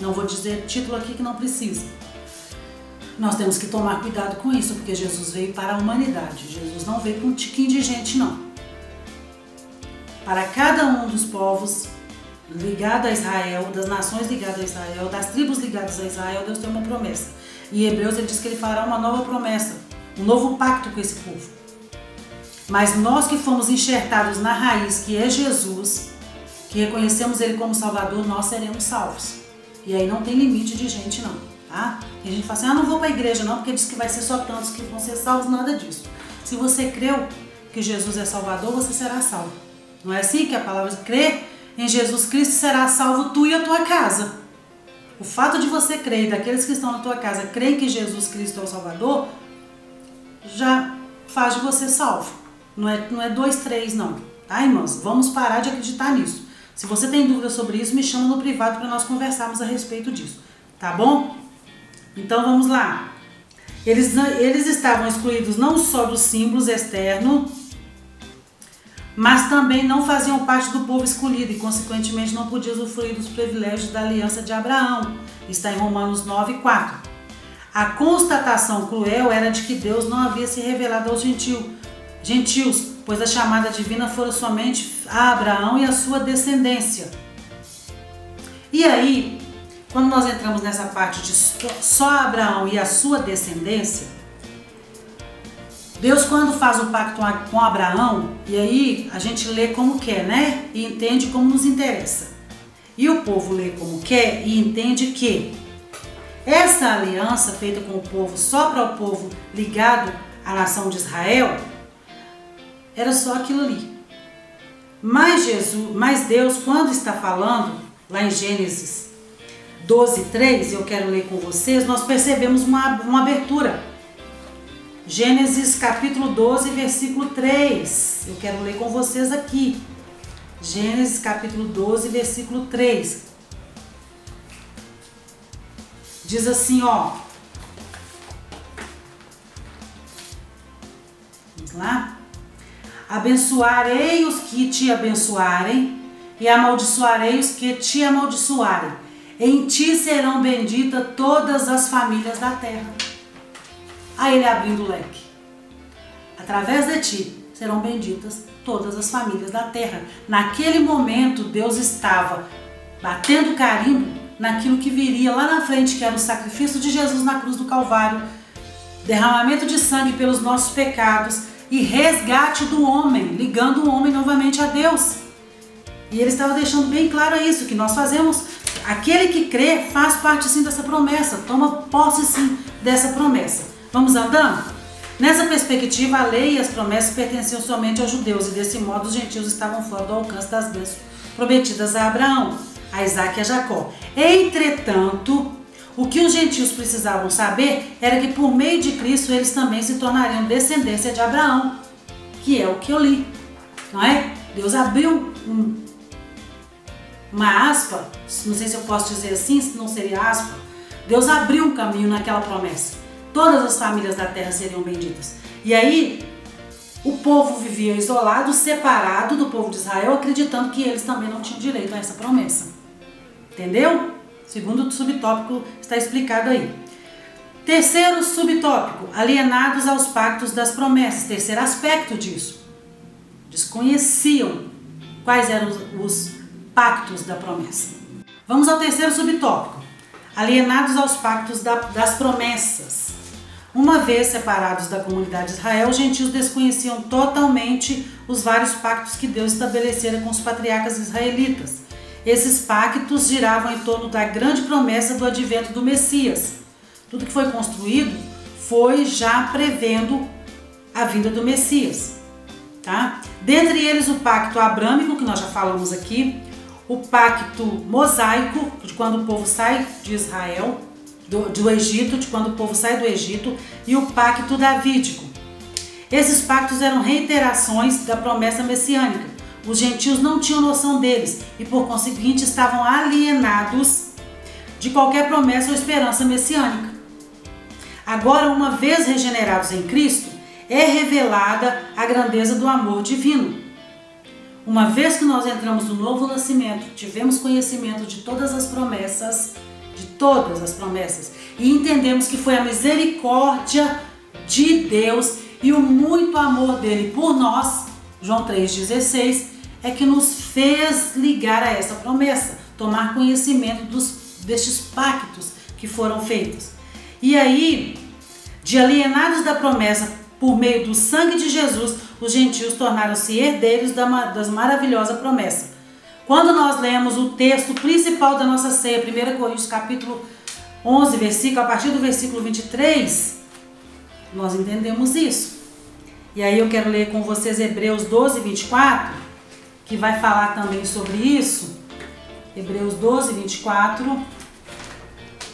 Não vou dizer título aqui que não precisa. Nós temos que tomar cuidado com isso, porque Jesus veio para a humanidade. Jesus não veio para um tiquinho de gente, não. Para cada um dos povos ligados a Israel, das nações ligadas a Israel, das tribos ligadas a Israel, Deus tem uma promessa. E em Hebreus ele diz que ele fará uma nova promessa, um novo pacto com esse povo. Mas nós que fomos enxertados na raiz, que é Jesus, que reconhecemos ele como Salvador, nós seremos salvos. E aí não tem limite de gente, não. Tá? E a gente fala assim, não vou para a igreja não, porque diz que vai ser só tantos que vão ser salvos, nada disso. Se você creu que Jesus é Salvador, você será salvo. Não é assim que a palavra diz? Crê em Jesus Cristo, será salvo tu e a tua casa. O fato de você crer, daqueles que estão na tua casa, creem que Jesus Cristo é o Salvador, já faz de você salvo. Não é 2, 3 não. Tá, irmãos? Vamos parar de acreditar nisso. Se você tem dúvida sobre isso, me chama no privado para nós conversarmos a respeito disso. Tá bom? Então vamos lá. Eles estavam excluídos não só dos símbolos externos, mas também não faziam parte do povo escolhido e, consequentemente, não podiam usufruir dos privilégios da aliança de Abraão. Está em Romanos 9, 4. A constatação cruel era de que Deus não havia se revelado aos gentios, pois a chamada divina fora somente a Abraão e a sua descendência. E aí, quando nós entramos nessa parte de só Abraão e a sua descendência, Deus, quando faz o pacto com Abraão, e aí a gente lê como quer, né? E entende como nos interessa. E o povo lê como quer e entende que essa aliança feita com o povo, só para o povo ligado à nação de Israel, era só aquilo ali. Mas Deus, quando está falando, lá em Gênesis 12, 3, eu quero ler com vocês, nós percebemos uma abertura. Gênesis capítulo 12, versículo 3. Eu quero ler com vocês aqui. Gênesis capítulo 12, versículo 3. Diz assim, ó. Vamos lá? Abençoarei os que te abençoarem e amaldiçoarei os que te amaldiçoarem. Em ti serão benditas todas as famílias da terra. Aí ele abrindo o leque. Através de ti serão benditas todas as famílias da terra. Naquele momento, Deus estava batendo carimbo naquilo que viria lá na frente, que era o sacrifício de Jesus na cruz do Calvário, derramamento de sangue pelos nossos pecados e resgate do homem, ligando o homem novamente a Deus. E ele estava deixando bem claro isso, que nós fazemos, aquele que crê faz parte sim dessa promessa, toma posse sim dessa promessa. Vamos andando? Nessa perspectiva, a lei e as promessas pertenciam somente aos judeus e desse modo os gentios estavam fora do alcance das bênçãos prometidas a Abraão, a Isaque e a Jacó. Entretanto, o que os gentios precisavam saber era que por meio de Cristo eles também se tornariam descendência de Abraão, que é o que eu li, não é? Deus abriu uma aspa, não sei se eu posso dizer assim, se não seria aspa, Deus abriu um caminho naquela promessa. Todas as famílias da terra seriam benditas. E aí, o povo vivia isolado, separado do povo de Israel, acreditando que eles também não tinham direito a essa promessa. Entendeu? Segundo subtópico está explicado aí. Terceiro subtópico, alienados aos pactos das promessas. Terceiro aspecto disso. Desconheciam quais eram os pactos da promessa. Vamos ao terceiro subtópico, alienados aos pactos das promessas. Uma vez separados da comunidade de Israel, os gentios desconheciam totalmente os vários pactos que Deus estabelecera com os patriarcas israelitas. Esses pactos giravam em torno da grande promessa do advento do Messias. Tudo que foi construído foi já prevendo a vinda do Messias. Tá? Dentre eles o pacto abrâmico, que nós já falamos aqui, o pacto mosaico, de quando o povo sai de Israel, do Egito, de quando o povo sai do Egito, e o pacto davídico. Esses pactos eram reiterações da promessa messiânica. Os gentios não tinham noção deles e, por conseguinte, estavam alienados de qualquer promessa ou esperança messiânica. Agora, uma vez regenerados em Cristo, é revelada a grandeza do amor divino. Uma vez que nós entramos no novo nascimento, tivemos conhecimento de todas as promessas, e entendemos que foi a misericórdia de Deus e o muito amor dele por nós, João 3,16, é que nos fez ligar a essa promessa, tomar conhecimento destes pactos que foram feitos. E aí, de alienados da promessa por meio do sangue de Jesus, os gentios tornaram-se herdeiros das maravilhosas promessas. Quando nós lemos o texto principal da nossa ceia, 1 Coríntios capítulo 11, a partir do versículo 23, nós entendemos isso. E aí eu quero ler com vocês Hebreus 12, 24, que vai falar também sobre isso. Hebreus 12, 24.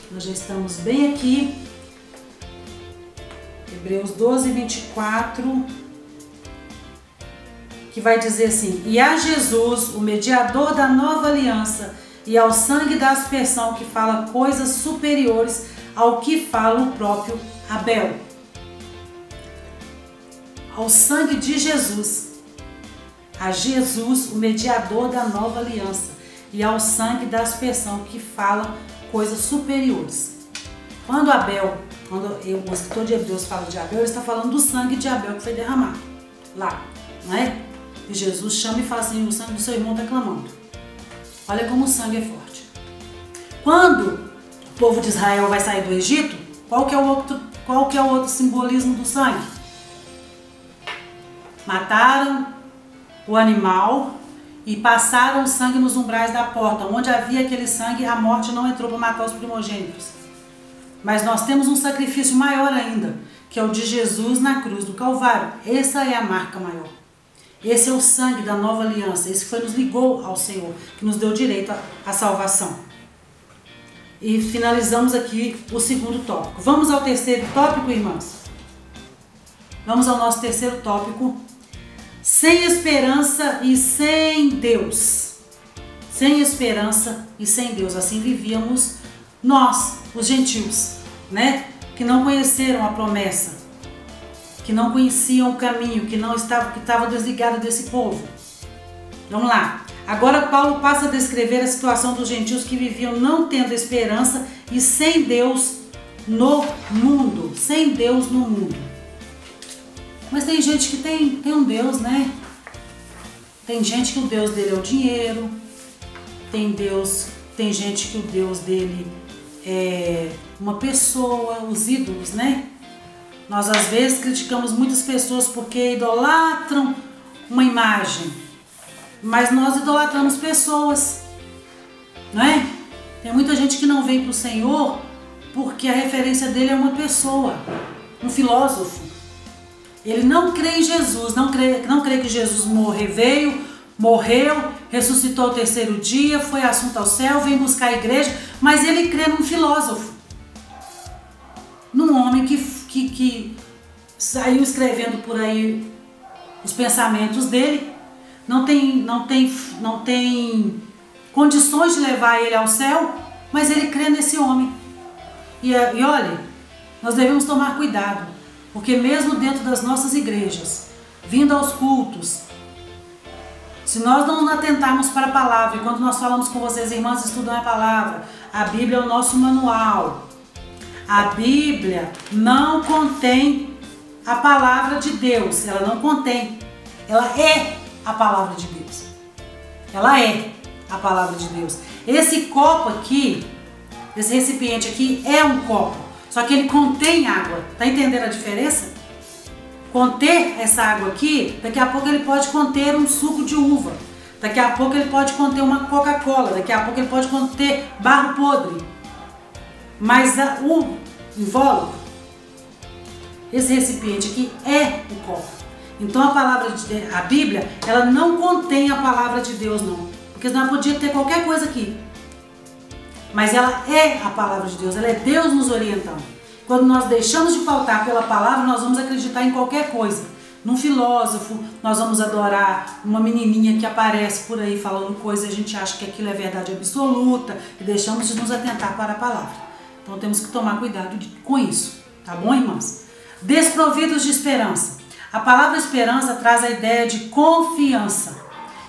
Nós já estamos bem aqui. Hebreus 12, 24, que vai dizer assim: e a Jesus, o mediador da nova aliança, e ao sangue da aspersão, que fala coisas superiores ao que fala o próprio Abel. Ao sangue de Jesus, a Jesus, o mediador da nova aliança, e ao sangue da aspersão, que fala coisas superiores. Quando o escritor de Hebreus fala de Abel, ele está falando do sangue de Abel que foi derramado lá, não é? E Jesus chama e fala assim: o sangue do seu irmão está clamando. Olha como o sangue é forte. Quando o povo de Israel vai sair do Egito, qual que é o outro simbolismo do sangue? Mataram o animal e passaram o sangue nos umbrais da porta. Onde havia aquele sangue, a morte não entrou para matar os primogênitos. Mas nós temos um sacrifício maior ainda, que é o de Jesus na cruz do Calvário. Essa é a marca maior. Esse é o sangue da nova aliança, esse que nos ligou ao Senhor, que nos deu direito à salvação. E finalizamos aqui o segundo tópico. Vamos ao terceiro tópico, irmãs? Vamos ao nosso terceiro tópico. Sem esperança e sem Deus. Sem esperança e sem Deus. Assim vivíamos nós, os gentios, né? Que não conheceram a promessa, que não conheciam o caminho, que estava desligado desse povo. Vamos lá. Agora Paulo passa a descrever a situação dos gentios que viviam não tendo esperança e sem Deus no mundo. Sem Deus no mundo. Mas tem gente que tem um Deus, né? Tem gente que o Deus dele é o dinheiro. Tem gente que o Deus dele é uma pessoa, os ídolos, né? Nós às vezes criticamos muitas pessoas porque idolatram uma imagem, mas nós idolatramos pessoas, não é? Tem muita gente que não vem para o Senhor porque a referência dele é uma pessoa, um filósofo. Ele não crê em Jesus, não crê que Jesus morreu, ressuscitou ao terceiro dia, foi assunto ao céu, vem buscar a igreja, mas ele crê num filósofo, num homem que saiu escrevendo por aí os pensamentos dele, não tem condições de levar ele ao céu, mas ele crê nesse homem. E olha, nós devemos tomar cuidado, porque mesmo dentro das nossas igrejas, vindo aos cultos, Se nós não atentarmos para a palavra, e quando nós falamos com vocês, irmãs, estudam a palavra, a Bíblia é o nosso manual. A Bíblia não contém a palavra de Deus, ela não contém, ela é a palavra de Deus. Ela é a palavra de Deus. Esse copo aqui, esse recipiente aqui é um copo, só que ele contém água. Tá entendendo a diferença? Conter essa água aqui, daqui a pouco ele pode conter um suco de uva, daqui a pouco ele pode conter uma Coca-Cola, daqui a pouco ele pode conter barro podre. Mas o invólucro, esse recipiente aqui é o copo. Então a Bíblia, ela não contém a palavra de Deus não, porque senão podia ter qualquer coisa aqui. Mas ela é a palavra de Deus, ela é Deus nos orientando. Quando nós deixamos de pautar pela palavra, nós vamos acreditar em qualquer coisa. Num filósofo, nós vamos adorar uma menininha que aparece por aí falando coisas e a gente acha que aquilo é verdade absoluta e deixamos de nos atentar para a palavra. Então temos que tomar cuidado com isso, tá bom, irmãs? Desprovidos de esperança. A palavra esperança traz a ideia de confiança.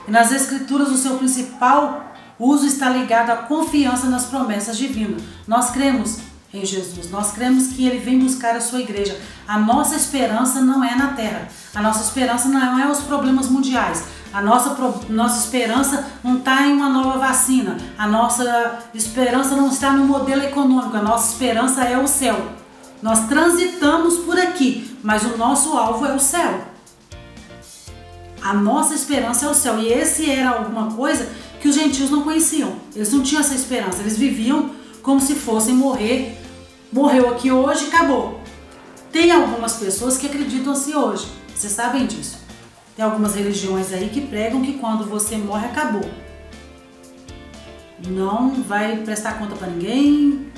E nas Escrituras o seu principal uso está ligado à confiança nas promessas divinas. Nós cremos em Jesus, nós cremos que Ele vem buscar a sua igreja. A nossa esperança não é na terra, a nossa esperança não é os problemas mundiais, a nossa esperança não está em uma nova vacina, a nossa esperança não está no modelo econômico, a nossa esperança é o céu. Nós transitamos por aqui, mas o nosso alvo é o céu. A nossa esperança é o céu, e esse era alguma coisa que os gentios não conheciam. Eles não tinham essa esperança, eles viviam como se fossem morrer. Morreu aqui hoje, acabou. Tem algumas pessoas que acreditam assim hoje, vocês sabem disso. Tem algumas religiões aí que pregam que quando você morre, acabou. Não vai prestar conta para ninguém,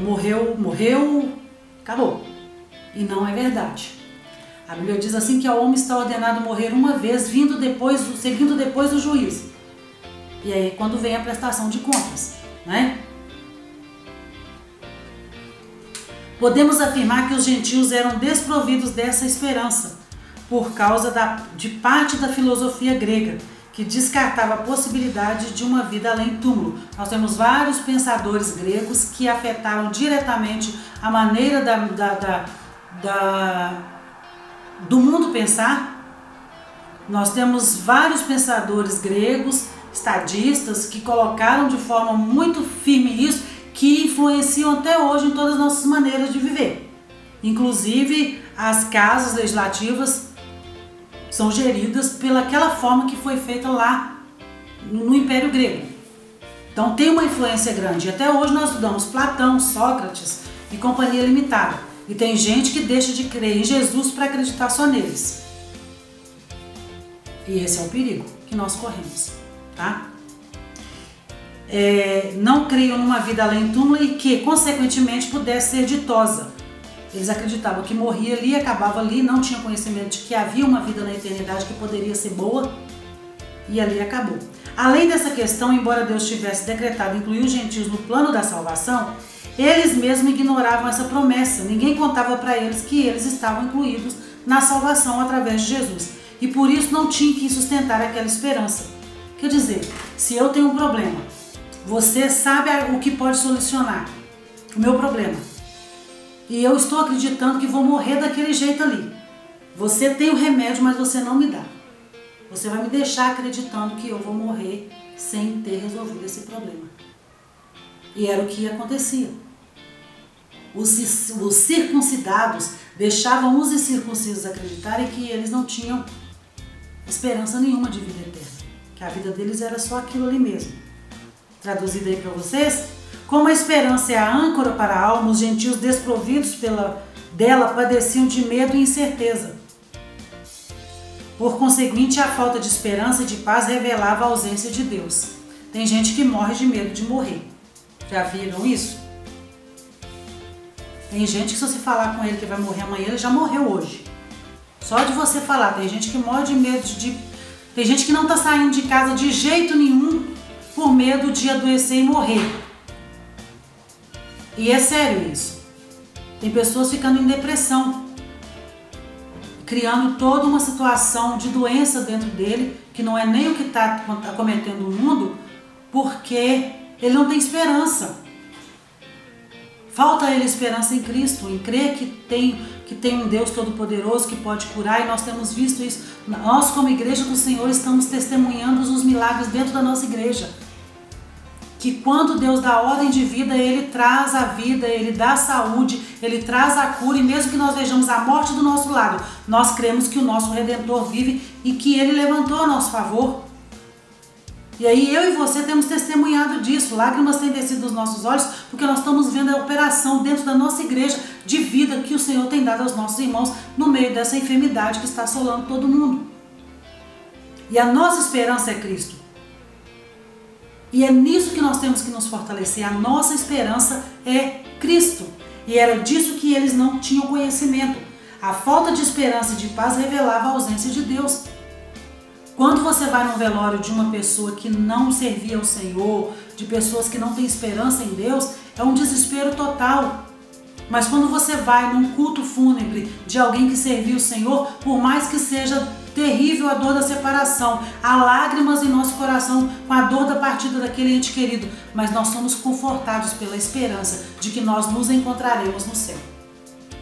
morreu, acabou. E não é verdade. A Bíblia diz assim que ao homem está ordenado morrer uma vez, seguindo depois do juízo. E aí quando vem a prestação de contas, né? Podemos afirmar que os gentios eram desprovidos dessa esperança por causa de parte da filosofia grega, que descartava a possibilidade de uma vida além túmulo. Nós temos vários pensadores gregos que afetaram diretamente a maneira do mundo pensar. Nós temos vários pensadores gregos, estadistas, que colocaram de forma muito firme isso, que influenciam até hoje em todas as nossas maneiras de viver. Inclusive, as casas legislativas são geridas pelaquela forma que foi feita lá no Império Grego. Então tem uma influência grande. Até hoje nós estudamos Platão, Sócrates e companhia limitada. E tem gente que deixa de crer em Jesus para acreditar só neles. E esse é o perigo que nós corremos, tá? Não criam numa vida além túmulo e que, consequentemente, pudesse ser ditosa. Eles acreditavam que morria ali, acabava ali, não tinham conhecimento de que havia uma vida na eternidade que poderia ser boa, e ali acabou. Além dessa questão, embora Deus tivesse decretado incluir os gentios no plano da salvação, eles mesmos ignoravam essa promessa. Ninguém contava para eles que eles estavam incluídos na salvação através de Jesus, e por isso não tinham que sustentar aquela esperança. Quer dizer, se eu tenho um problema, você sabe o que pode solucionar o meu problema. E eu estou acreditando que vou morrer daquele jeito ali. Você tem o remédio, mas você não me dá. Você vai me deixar acreditando que eu vou morrer sem ter resolvido esse problema. E era o que acontecia. Os circuncidados deixavam os incircuncisos acreditarem que eles não tinham esperança nenhuma de vida eterna. Que a vida deles era só aquilo ali mesmo. Traduzido aí para vocês, como a esperança é a âncora para a alma, os gentios desprovidos dela padeciam de medo e incerteza. Por conseguinte, a falta de esperança e de paz revelava a ausência de Deus. Tem gente que morre de medo de morrer. Já viram isso? Tem gente que se você falar com ele que vai morrer amanhã, ele já morreu hoje. Só de você falar, tem gente que morre de medo Tem gente que não está saindo de casa de jeito nenhum por medo de adoecer e morrer. E é sério isso. Tem pessoas ficando em depressão, criando toda uma situação de doença dentro dele que não é nem o que está acometendo o mundo, porque ele não tem esperança. Falta a ele esperança em Cristo, em crer que tem um Deus Todo-Poderoso que pode curar, e nós temos visto isso. Nós, como igreja do Senhor, estamos testemunhando os milagres dentro da nossa igreja. Que quando Deus dá ordem de vida, Ele traz a vida, Ele dá a saúde, Ele traz a cura, e mesmo que nós vejamos a morte do nosso lado, nós cremos que o nosso Redentor vive e que Ele levantou a nosso favor. E aí eu e você temos testemunhado disso, lágrimas têm descido dos nossos olhos, porque nós estamos vendo a operação dentro da nossa igreja de vida que o Senhor tem dado aos nossos irmãos no meio dessa enfermidade que está assolando todo mundo. E a nossa esperança é Cristo. E é nisso que nós temos que nos fortalecer. A nossa esperança é Cristo. E era disso que eles não tinham conhecimento. A falta de esperança e de paz revelava a ausência de Deus. Quando você vai num velório de uma pessoa que não servia ao Senhor, de pessoas que não têm esperança em Deus, é um desespero total. Mas quando você vai num culto fúnebre de alguém que serviu o Senhor, por mais que seja terrível a dor da separação, há lágrimas em nosso coração com a dor da partida daquele ente querido, mas nós somos confortados pela esperança de que nós nos encontraremos no céu.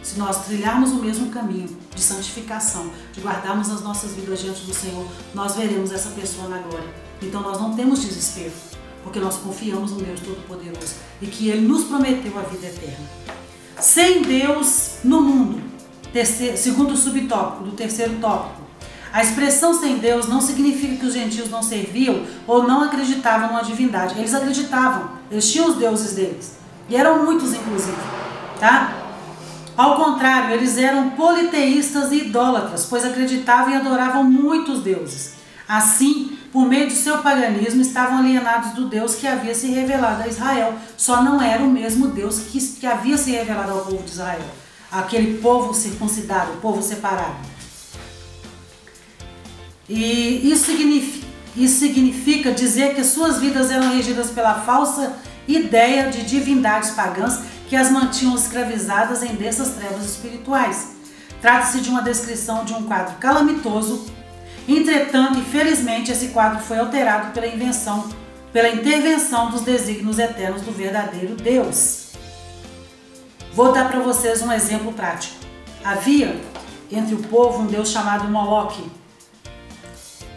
Se nós trilharmos o mesmo caminho de santificação, de guardarmos as nossas vidas diante do Senhor, nós veremos essa pessoa na glória. Então nós não temos desespero, porque nós confiamos no Deus Todo-Poderoso e que Ele nos prometeu a vida eterna. Sem Deus no mundo, segundo subtópico do terceiro tópico. A expressão sem Deus não significa que os gentios não serviam ou não acreditavam numa divindade. Eles acreditavam, eles tinham os deuses deles. E eram muitos, inclusive. Tá? Ao contrário, eles eram politeístas e idólatras, pois acreditavam e adoravam muitos deuses. Assim, por meio do seu paganismo, estavam alienados do Deus que havia se revelado a Israel. Só não era o mesmo Deus que havia se revelado ao povo de Israel. Aquele povo circuncidado, o povo separado. E isso significa dizer que suas vidas eram regidas pela falsa ideia de divindades pagãs que as mantinham escravizadas em densas trevas espirituais. Trata-se de uma descrição de um quadro calamitoso. Entretanto, infelizmente, esse quadro foi alterado pela intervenção dos desígnios eternos do verdadeiro Deus. Vou dar para vocês um exemplo prático. Havia entre o povo um Deus chamado Moloque.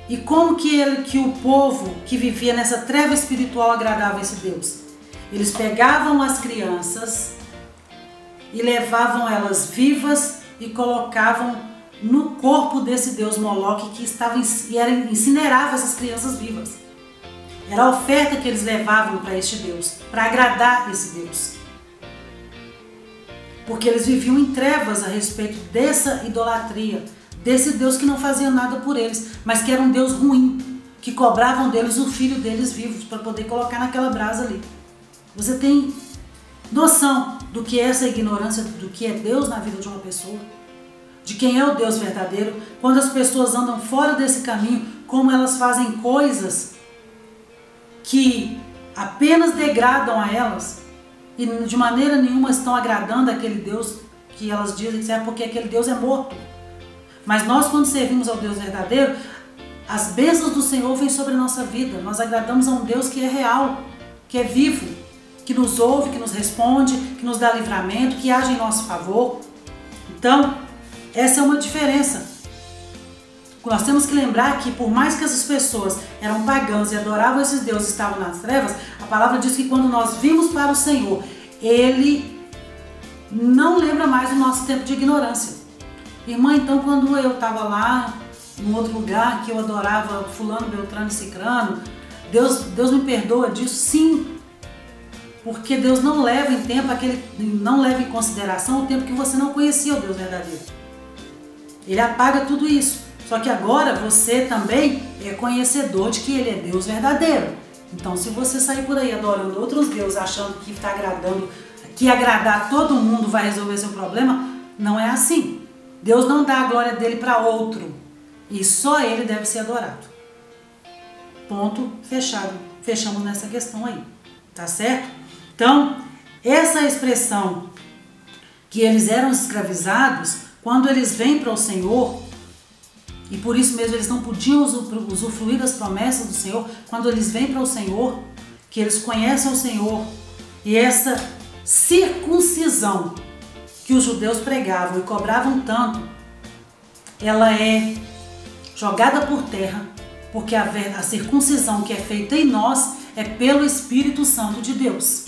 E como que o povo que vivia nessa treva espiritual agradava esse Deus? Eles pegavam as crianças e levavam elas vivas e colocavam no corpo desse Deus Moloque que incinerava essas crianças vivas. Era a oferta que eles levavam para este Deus, para agradar esse Deus. Porque eles viviam em trevas a respeito dessa idolatria, desse Deus que não fazia nada por eles, mas que era um Deus ruim, que cobravam deles o filho deles vivos para poder colocar naquela brasa ali. Você tem noção do que é essa ignorância, do que é Deus na vida de uma pessoa? De quem é o Deus verdadeiro? Quando as pessoas andam fora desse caminho, como elas fazem coisas que apenas degradam a elas e de maneira nenhuma estão agradando aquele Deus que elas dizem que é porque aquele Deus é morto. Mas nós, quando servimos ao Deus verdadeiro, as bênçãos do Senhor vêm sobre a nossa vida. Nós agradamos a um Deus que é real, que é vivo, que nos ouve, que nos responde, que nos dá livramento, que age em nosso favor. Então, essa é uma diferença. Nós temos que lembrar que por mais que essas pessoas eram pagãs e adoravam esses deuses e estavam nas trevas, a palavra diz que quando nós vimos para o Senhor, Ele não lembra mais do nosso tempo de ignorância. Irmã, então quando eu estava lá, em outro lugar, que eu adorava fulano, beltrano e cicrano, Deus me perdoa disso? Sim. Porque Deus não leva em consideração o tempo que você não conhecia o Deus verdadeiro. Ele apaga tudo isso. Só que agora você também é conhecedor de que Ele é Deus verdadeiro. Então, se você sair por aí adorando outros deuses, achando que está agradando, que agradar todo mundo vai resolver seu problema, não é assim. Deus não dá a glória dele para outro. E só Ele deve ser adorado. Ponto, fechado. Fechamos nessa questão aí. Tá certo? Então, essa expressão que eles eram escravizados, quando eles vêm para o Senhor, E por isso mesmo eles não podiam usufruir das promessas do Senhor. Quando eles vêm para o Senhor, que eles conhecem o Senhor, e essa circuncisão que os judeus pregavam e cobravam tanto, ela é jogada por terra, porque a circuncisão que é feita em nós é pelo Espírito Santo de Deus.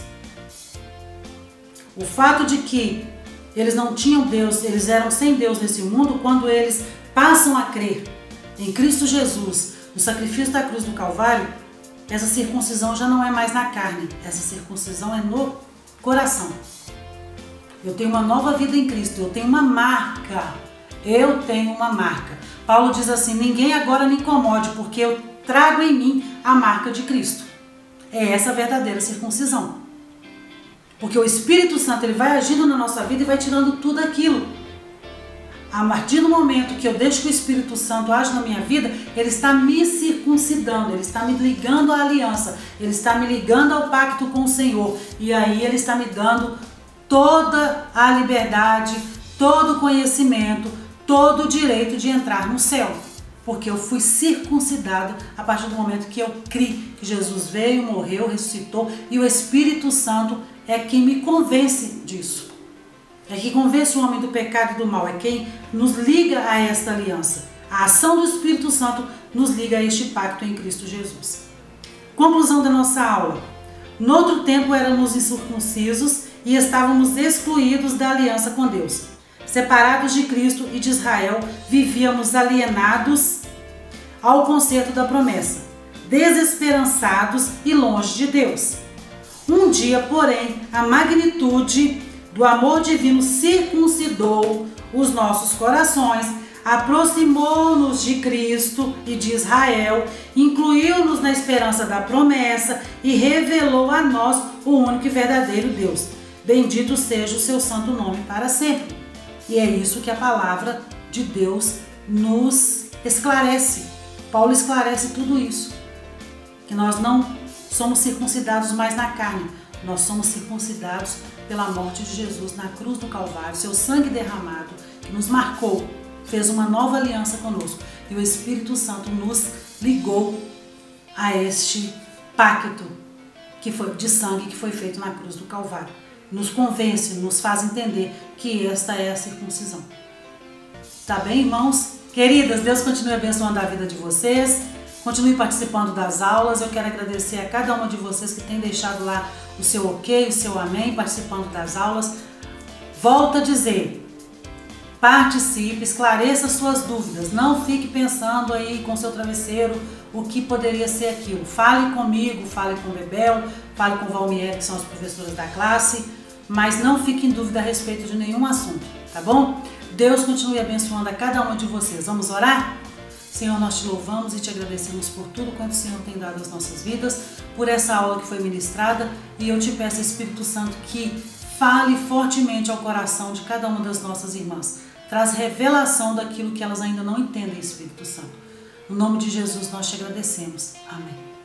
O fato de que eles não tinham Deus, eles eram sem Deus nesse mundo, quando eles passam a crer em Cristo Jesus, no sacrifício da cruz do Calvário, essa circuncisão já não é mais na carne, essa circuncisão é no coração. Eu tenho uma nova vida em Cristo, eu tenho uma marca, Paulo diz assim, ninguém agora me incomode, porque eu trago em mim a marca de Cristo. É essa a verdadeira circuncisão. Porque o Espírito Santo ele vai agindo na nossa vida e vai tirando tudo aquilo. A partir do momento que eu deixo que o Espírito Santo age na minha vida, ele está me circuncidando, ele está me ligando à aliança, ele está me ligando ao pacto com o Senhor. E aí ele está me dando toda a liberdade, todo o conhecimento, todo o direito de entrar no céu. Porque eu fui circuncidada a partir do momento que eu criei que Jesus veio, morreu, ressuscitou e o Espírito Santo é quem me convence disso. É quem convence o homem do pecado e do mal, é quem nos liga a esta aliança. A ação do Espírito Santo nos liga a este pacto em Cristo Jesus. Conclusão da nossa aula. No outro tempo éramos incircuncisos e estávamos excluídos da aliança com Deus. Separados de Cristo e de Israel, vivíamos alienados ao concerto da promessa, desesperançados e longe de Deus. Um dia, porém, a magnitude do amor divino circuncidou os nossos corações, aproximou-nos de Cristo e de Israel, incluiu-nos na esperança da promessa e revelou a nós o único e verdadeiro Deus. Bendito seja o seu santo nome para sempre. E é isso que a palavra de Deus nos esclarece. Paulo esclarece tudo isso. Que nós não somos circuncidados mais na carne. Nós somos circuncidados pela morte de Jesus na cruz do Calvário. Seu sangue derramado que nos marcou, fez uma nova aliança conosco. E o Espírito Santo nos ligou a este pacto que foi de sangue que foi feito na cruz do Calvário. Nos convence, nos faz entender que esta é a circuncisão. Tá bem, irmãos? Queridas, Deus continue abençoando a vida de vocês. Continue participando das aulas. Eu quero agradecer a cada uma de vocês que tem deixado lá o seu ok, o seu amém, participando das aulas. Volto a dizer, participe, esclareça suas dúvidas. Não fique pensando aí com seu travesseiro o que poderia ser aquilo. Fale comigo, fale com o Bebel, fale com o Valmier, que são as professoras da classe, mas não fique em dúvida a respeito de nenhum assunto, tá bom? Deus continue abençoando a cada uma de vocês. Vamos orar? Senhor, nós te louvamos e te agradecemos por tudo quanto o Senhor tem dado às nossas vidas, por essa aula que foi ministrada, e eu te peço, Espírito Santo, que fale fortemente ao coração de cada uma das nossas irmãs. Traz revelação daquilo que elas ainda não entendem, Espírito Santo. No nome de Jesus nós te agradecemos. Amém.